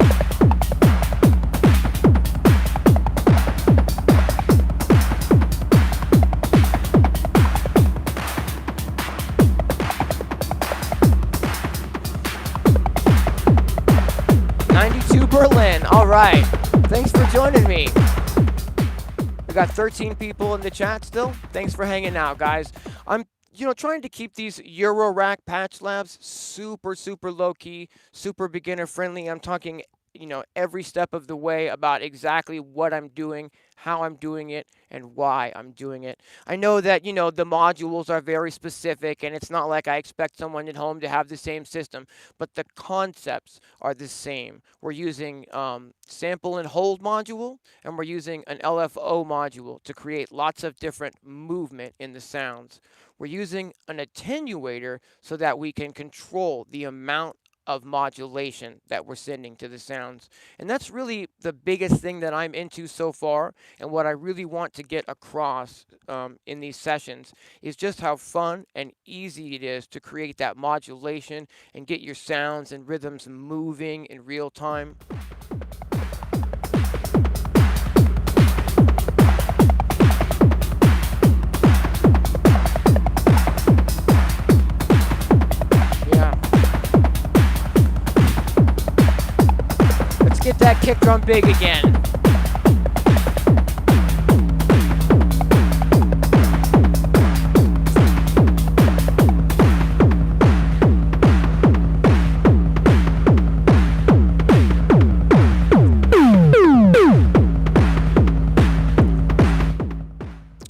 Berlin. All right. Thanks for joining me. We got 13 people in the chat still. Thanks for hanging out, guys. I'm, trying to keep these Eurorack patch labs super, super low key, super beginner friendly. I'm talking, every step of the way about exactly what I'm doing, how I'm doing it, and why I'm doing it. I know that, the modules are very specific, and it's not like I expect someone at home to have the same system, but the concepts are the same. We're using sample and hold module, and we're using an LFO module to create lots of different movement in the sounds. We're using an attenuator so that we can control the amount of modulation that we're sending to the sounds. And that's really the biggest thing that I'm into so far, and what I really want to get across in these sessions is just how fun and easy it is to create that modulation and get your sounds and rhythms moving in real time. Get that kick drum big again.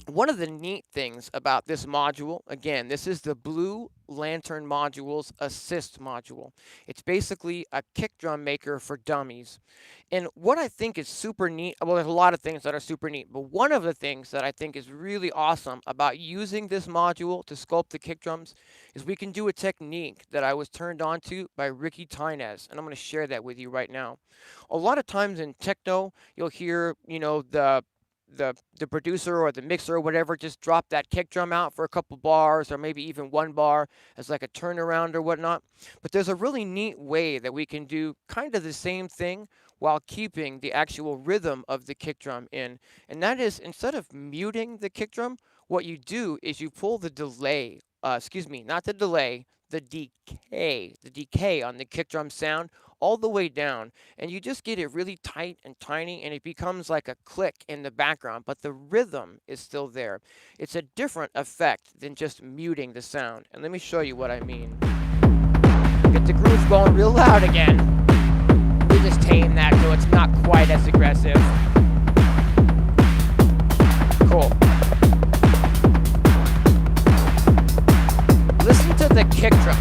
One of the neat things about this module, again, this is the Blue Lantern Module's Assist module. It's basically a kick drum maker for dummies. And what I think is super neat, well, there's a lot of things that are super neat, but one of the things that I think is really awesome about using this module to sculpt the kick drums is we can do a technique that I was turned on to by Ricky Tynes, and I'm going to share that with you right now. A lot of times in techno, you'll hear, the producer or the mixer or whatever just drop that kick drum out for a couple bars or maybe even one bar as like a turnaround or whatnot. But there's a really neat way that we can do kind of the same thing while keeping the actual rhythm of the kick drum in. And that is, instead of muting the kick drum, what you do is you pull the delay, not the delay, the decay on the kick drum sound all the way down, and you just get it really tight and tiny, and it becomes like a click in the background, but the rhythm is still there. It's a different effect than just muting the sound. And let me show you what I mean. Get the groove going real loud again. We just tame that so it's not quite as aggressive. Cool. Listen to the kick drum.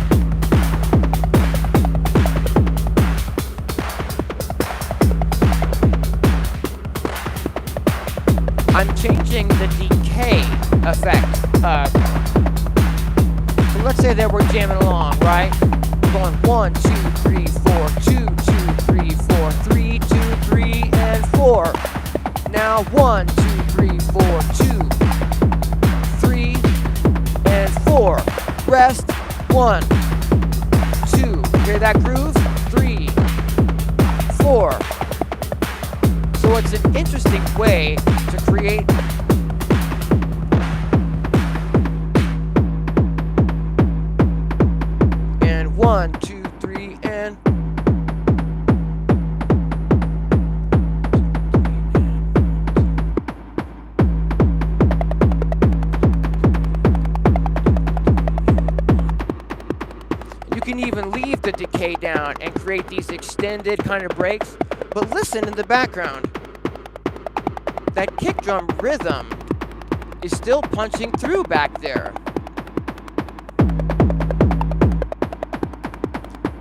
I'm changing the decay effect. So let's say that we're jamming along, right? We're going 1, 2, 3, 4, 2, 2, 3, 4, 3, 2, 3, and 4. Now 1, 2, 3, 4, 2, 3, and 4. Rest. 1, 2. Hear that groove? 3, 4. So it's an interesting way to create and 1, 2, 3, and you can even leave the decay down and create these extended kind of breaks. But listen in the background. That kick drum rhythm is still punching through back there.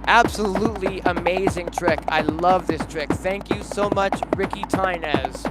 Absolutely amazing trick. I love this trick. Thank you so much, Ricky Tynes.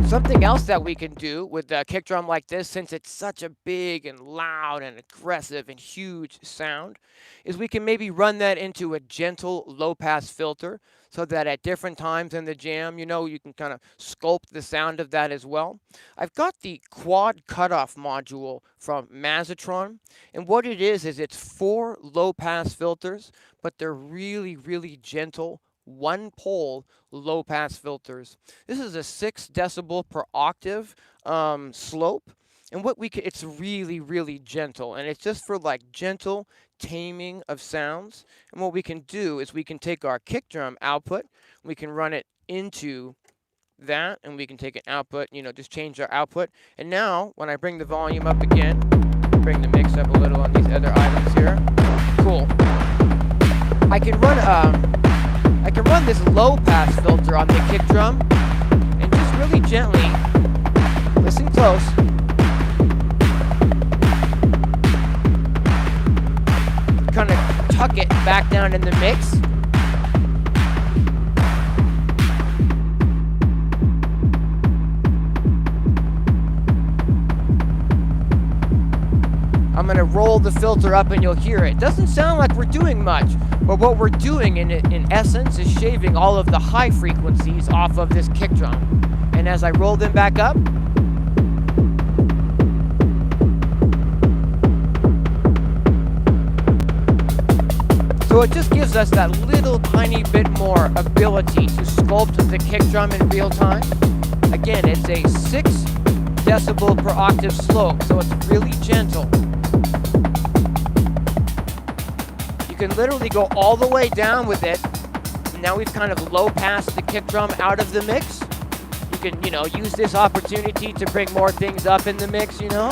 Something else that we can do with a kick drum like this, since it's such a big and loud and aggressive and huge sound, is we can maybe run that into a gentle low-pass filter so that at different times in the jam, you know, you can kind of sculpt the sound of that as well. I've got the quad cutoff module from Mazatron, and what it is it's 4 low-pass filters, but they're really, really gentle, one-pole low-pass filters. This is a 6 decibel per octave slope, and what we can, it's really, really gentle, and it's just for like gentle taming of sounds. And what we can do is we can take our kick drum output, we can run it into that, and we can take an output, you know, just change our output. And now, when I bring the volume up again, bring the mix up a little on these other items here. Cool. I can run this low pass filter on the kick drum and just really gently, listen close, kind of tuck it back down in the mix. I'm going to roll the filter up and you'll hear it. Doesn't sound like we're doing much, but what we're doing in essence is shaving all of the high frequencies off of this kick drum. And as I roll them back up, so it just gives us that little tiny bit more ability to sculpt the kick drum in real time. Again, it's a 6 decibel per octave slope, so it's really gentle. You can literally go all the way down with it. Now we've kind of low passed the kick drum out of the mix. You can, you know, use this opportunity to bring more things up in the mix, you know.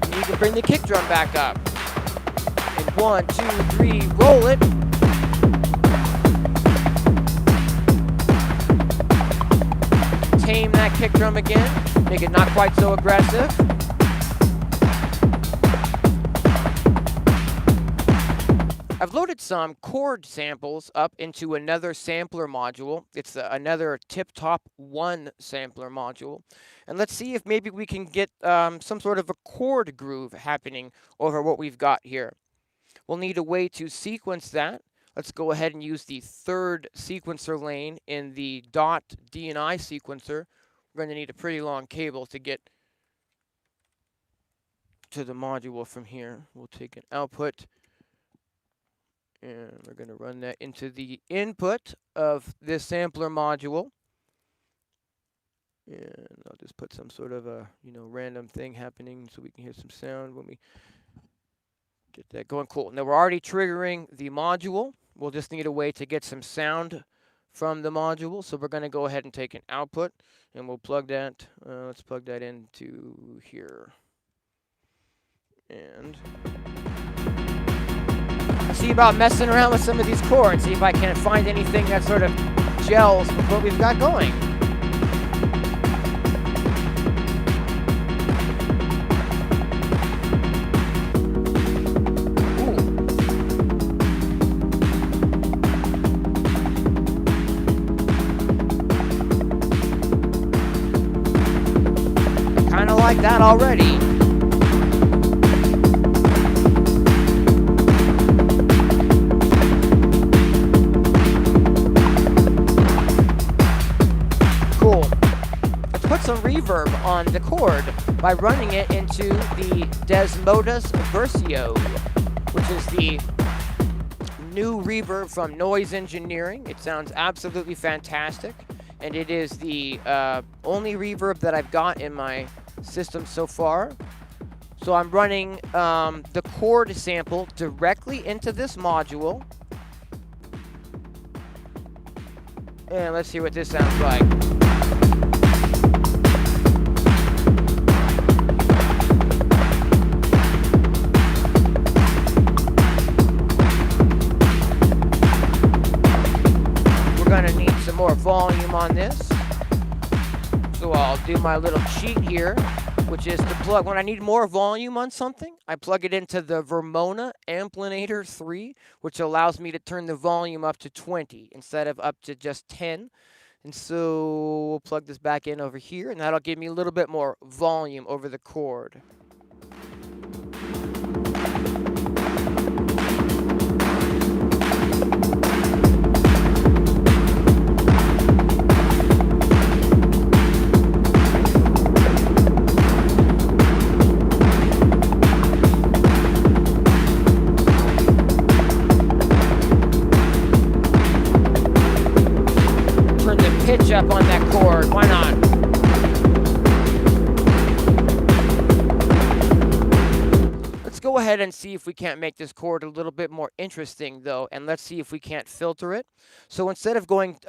And you can bring the kick drum back up. And 1, 2, 3, roll it. Tame that kick drum again. Make it not quite so aggressive. I've loaded some chord samples up into another sampler module. It's another Tip Top 1 sampler module. And let's see if maybe we can get some sort of a chord groove happening over what we've got here. We'll need a way to sequence that. Let's go ahead and use the third sequencer lane in the dot D&I sequencer. We're going to need a pretty long cable to get to the module from here. We'll take an output. And we're going to run that into the input of this sampler module. And I'll just put some sort of a, random thing happening so we can hear some sound when we get that going. Cool. Now we're already triggering the module. We'll just need a way to get some sound from the module. So we're going to go ahead and take an output and we'll plug that. Let's plug that into here. And see about messing around with some of these chords. See if I can find anything that sort of gels with what we've got going. Kind of like that already. Some reverb on the chord by running it into the Desmodus Versio, which is the new reverb from Noise Engineering. It sounds absolutely fantastic, and it is the only reverb that I've got in my system so far. So I'm running the chord sample directly into this module, and let's see what this sounds like. More volume on this, so I'll do my little cheat here, which is to plug when I need more volume on something. I plug it into the Vermona Amplinator 3, which allows me to turn the volume up to 20 instead of up to just 10. And so we'll plug this back in over here, and that'll give me a little bit more volume over the chord. Pitch up on that chord, why not? Let's go ahead and see if we can't make this chord a little bit more interesting though, and let's see if we can't filter it. So instead of going,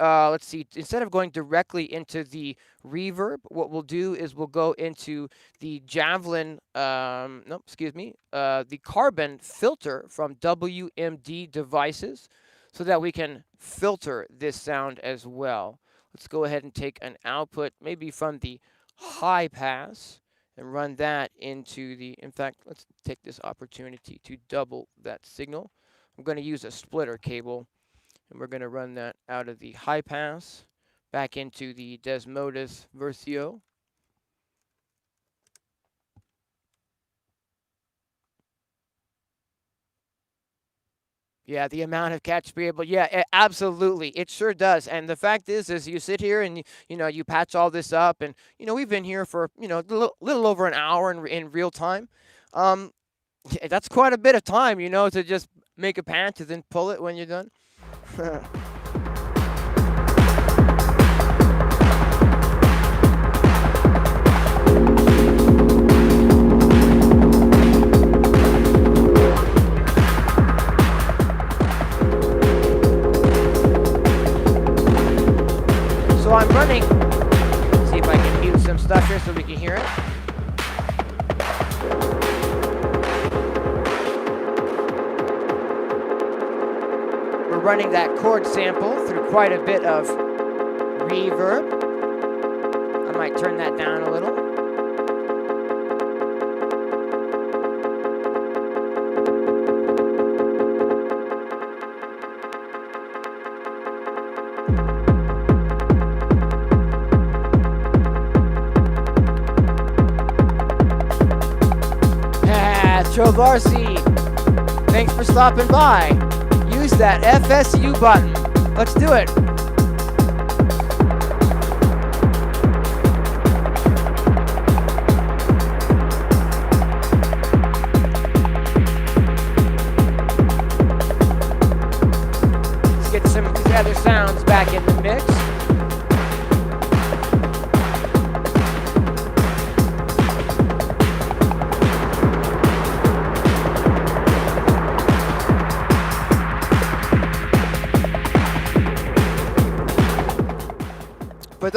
instead of going directly into the reverb, what we'll do is we'll go into the Javelin, the Carbon filter from WMD Devices, so that we can filter this sound as well. Let's go ahead and take an output, maybe from the high pass, and run that into the, in fact, let's take this opportunity to double that signal. I'm going to use a splitter cable, and we're going to run that out of the high pass back into the Desmodus Versio. Yeah, the amount of catch be able, yeah, absolutely, it sure does. And the fact is you sit here and you patch all this up, and we've been here for a little over an hour in real time. That's quite a bit of time, to just make a patch and then pull it when you're done. So I'm running, let's see if I can mute some stuff here so we can hear it. We're running that chord sample through quite a bit of reverb. I might turn that down a little. Trovarsi, thanks for stopping by. Use that FSU button. Let's do it. Let's get some of these other sounds back in the mix.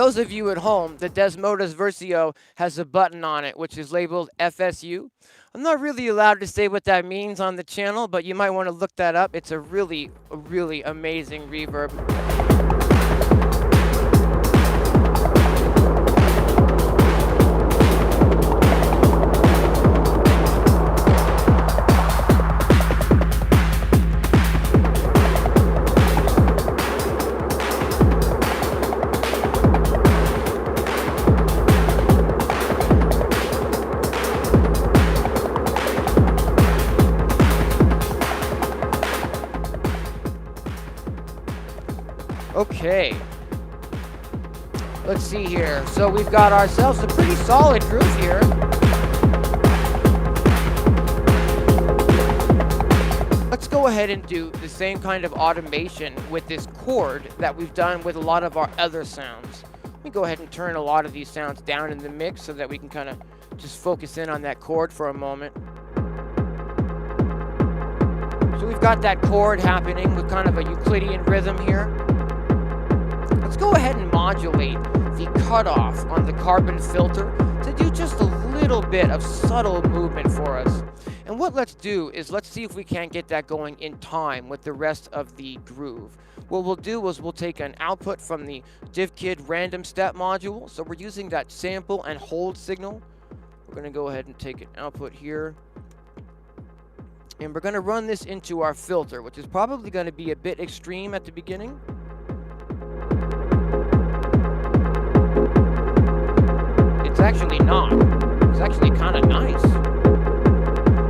those of you at home, the Desmodas Versio has a button on it, which is labeled FSU. I'm not really allowed to say what that means on the channel, but you might want to look that up. It's a really amazing reverb. Okay, let's see here. So we've got ourselves a pretty solid groove here. Let's go ahead and do the same kind of automation with this chord that we've done with a lot of our other sounds. Let me go ahead and turn a lot of these sounds down in the mix so that we can kind of just focus in on that chord for a moment. So we've got that chord happening with kind of a Euclidean rhythm here. Let's go ahead and modulate the cutoff on the carbon filter to do just a little bit of subtle movement for us. And what let's do is let's see if we can't get that going in time with the rest of the groove. What we'll do is we'll take an output from the DivKid random step module. So we're using that sample and hold signal. We're going to go ahead and take an output here. And we're going to run this into our filter, which is probably going to be a bit extreme at the beginning. It's actually not. It's actually kind of nice.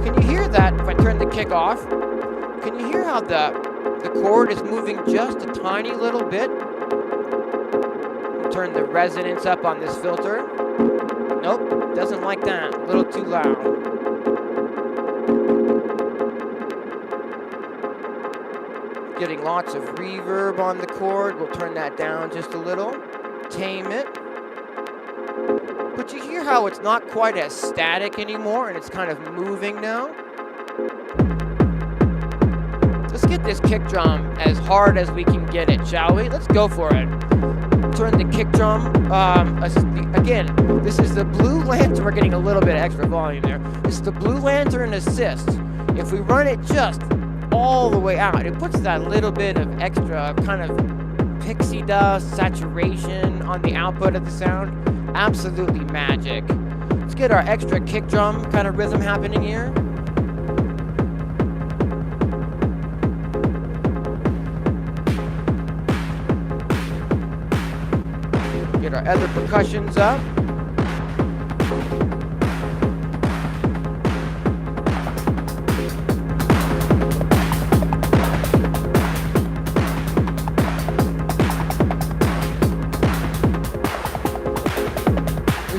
Can you hear that if I turn the kick off? Can you hear how the chord is moving just a tiny little bit? Turn the resonance up on this filter. Nope, doesn't like that. A little too loud. Getting lots of reverb on the chord. We'll turn that down just a little. Tame it. But you hear how it's not quite as static anymore and it's kind of moving now? Let's get this kick drum as hard as we can get it, shall we? Let's go for it. Turn the kick drum. Again, this is the Blue Lantern. We're getting a little bit of extra volume there. This is the Blue Lantern Assist. If we run it just all the way out, it puts that little bit of extra kind of pixie dust, saturation on the output of the sound. Absolutely magic. Let's get our extra kick drum kind of rhythm happening here. Get our other percussions up.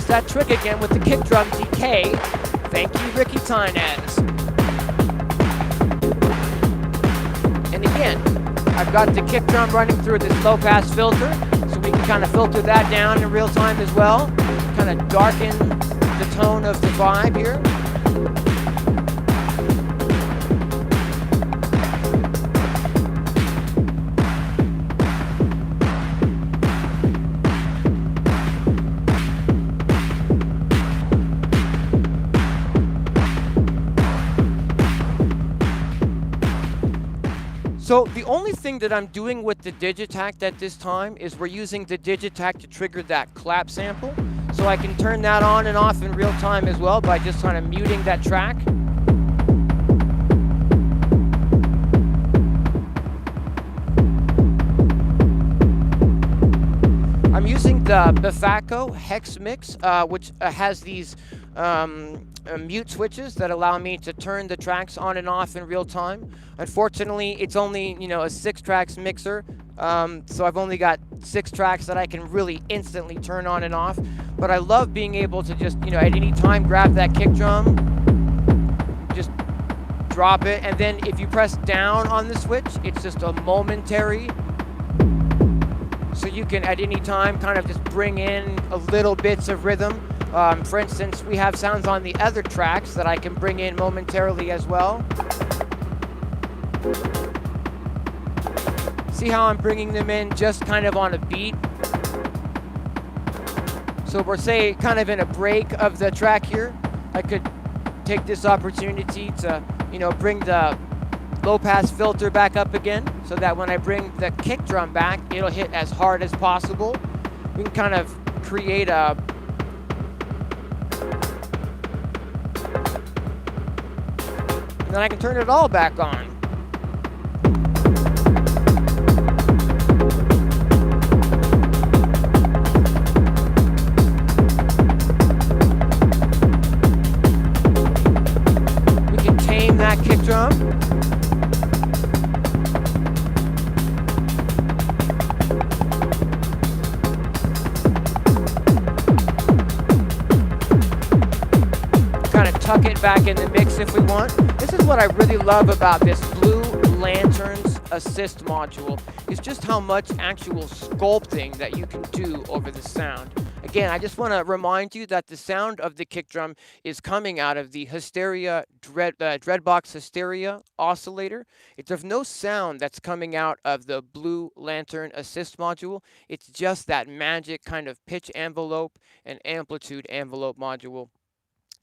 That trick again with the kick drum decay. Thank you, Ricky Tynes. And again, I've got the kick drum running through this low pass filter, so we can kind of filter that down in real time as well. Kind of darken the tone of the vibe here. So the only thing that I'm doing with the Digitact at this time is we're using the Digitact to trigger that clap sample. So I can turn that on and off in real time as well by just kind of muting that track. I'm using the Befaco Hex Mix, which has these mute switches that allow me to turn the tracks on and off in real time. Unfortunately, it's only, a 6-track mixer, so I've only got 6 tracks that I can really instantly turn on and off. But I love being able to just, at any time grab that kick drum, just drop it, and then if you press down on the switch, it's just a momentary. So you can at any time kind of just bring in a little bits of rhythm. For instance, we have sounds on the other tracks that I can bring in momentarily as well. See how I'm bringing them in just kind of on a beat? So we're say kind of in a break of the track here. I could take this opportunity to, bring the low pass filter back up again so that when I bring the kick drum back, it'll hit as hard as possible. We can kind of create a and then I can turn it all back on. We can tame that kick drum. Kind of tuck it back in the mix if we want. This is what I really love about this Blue Lantern's Assist module, is just how much actual sculpting that you can do over the sound. Again, I just want to remind you that the sound of the kick drum is coming out of the Dreadbox Hysteria oscillator. There's no sound that's coming out of the Blue Lantern Assist module. It's just that magic kind of pitch envelope and amplitude envelope module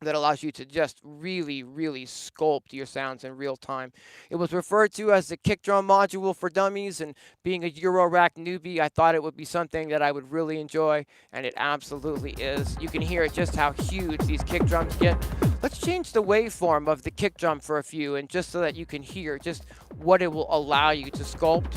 that allows you to just really, really sculpt your sounds in real time. It was referred to as the kick drum module for dummies, and being a Eurorack newbie, I thought it would be something that I would really enjoy, and it absolutely is. You can hear just how huge these kick drums get. Let's change the waveform of the kick drum for a few, and just so that you can hear just what it will allow you to sculpt.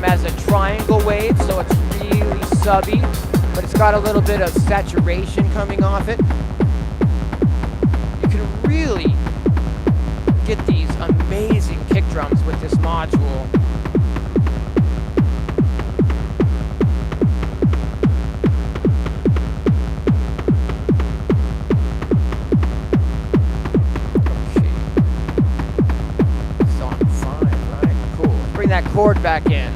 As a triangle wave, so it's really subby, but it's got a little bit of saturation coming off it. You can really get these amazing kick drums with this module. Okay. Song 5, right? Cool. Bring that chord back in.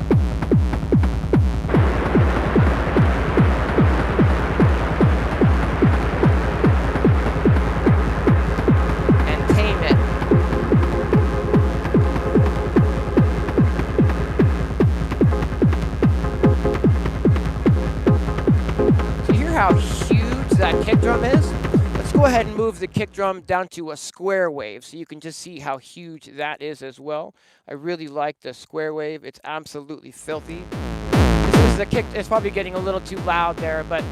How huge that kick drum is. Let's go ahead and move the kick drum down to a square wave so you can just see how huge that is as well. I really like the square wave. It's absolutely filthy. This is the kick. It's probably getting a little too loud there, but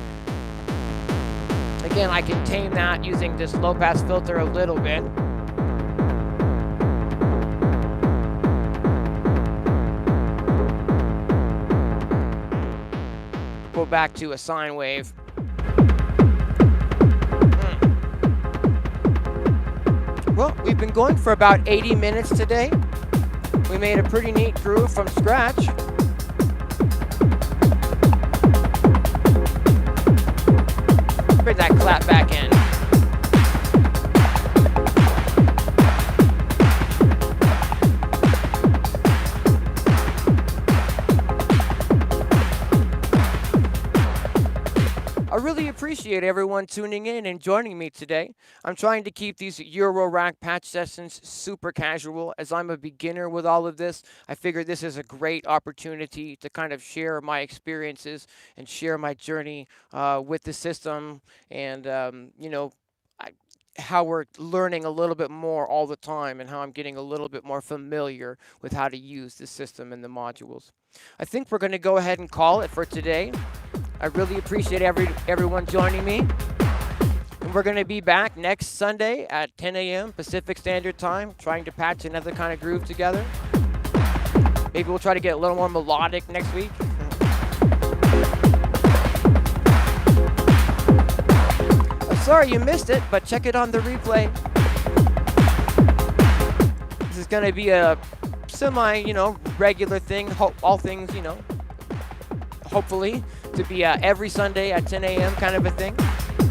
again, I can tame that using this low pass filter a little bit. Go back to a sine wave. Well, we've been going for about 80 minutes today. We made a pretty neat groove from scratch. Bring that clap back in. I really appreciate everyone tuning in and joining me today. I'm trying to keep these Eurorack patch sessions super casual. As I'm a beginner with all of this, I figure this is a great opportunity to kind of share my experiences and share my journey with the system, and how we're learning a little bit more all the time, and how I'm getting a little bit more familiar with how to use the system and the modules. I think we're going to go ahead and call it for today. I really appreciate everyone joining me. And we're going to be back next Sunday at 10 a.m. Pacific Standard Time, trying to patch another kind of groove together. Maybe we'll try to get a little more melodic next week. I'm sorry you missed it, but check it on the replay. This is going to be a semi, regular thing. All things, hopefully to be every Sunday at 10 a.m. kind of a thing.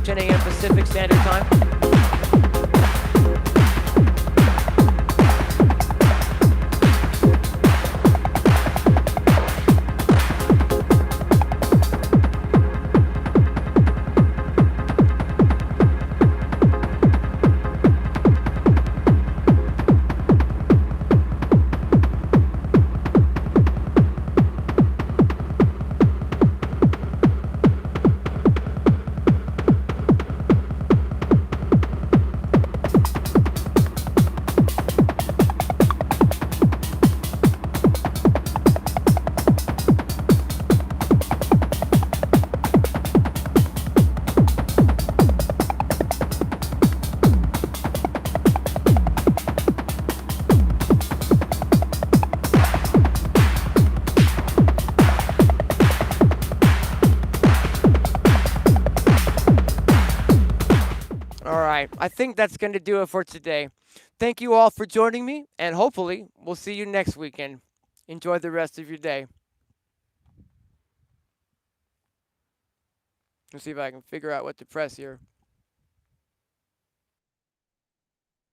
10 a.m. Pacific Standard Time. right. I think that's going to do it for today. Thank you all for joining me, and hopefully we'll see you next weekend. Enjoy the rest of your day. Let's see if I can figure out what to press here.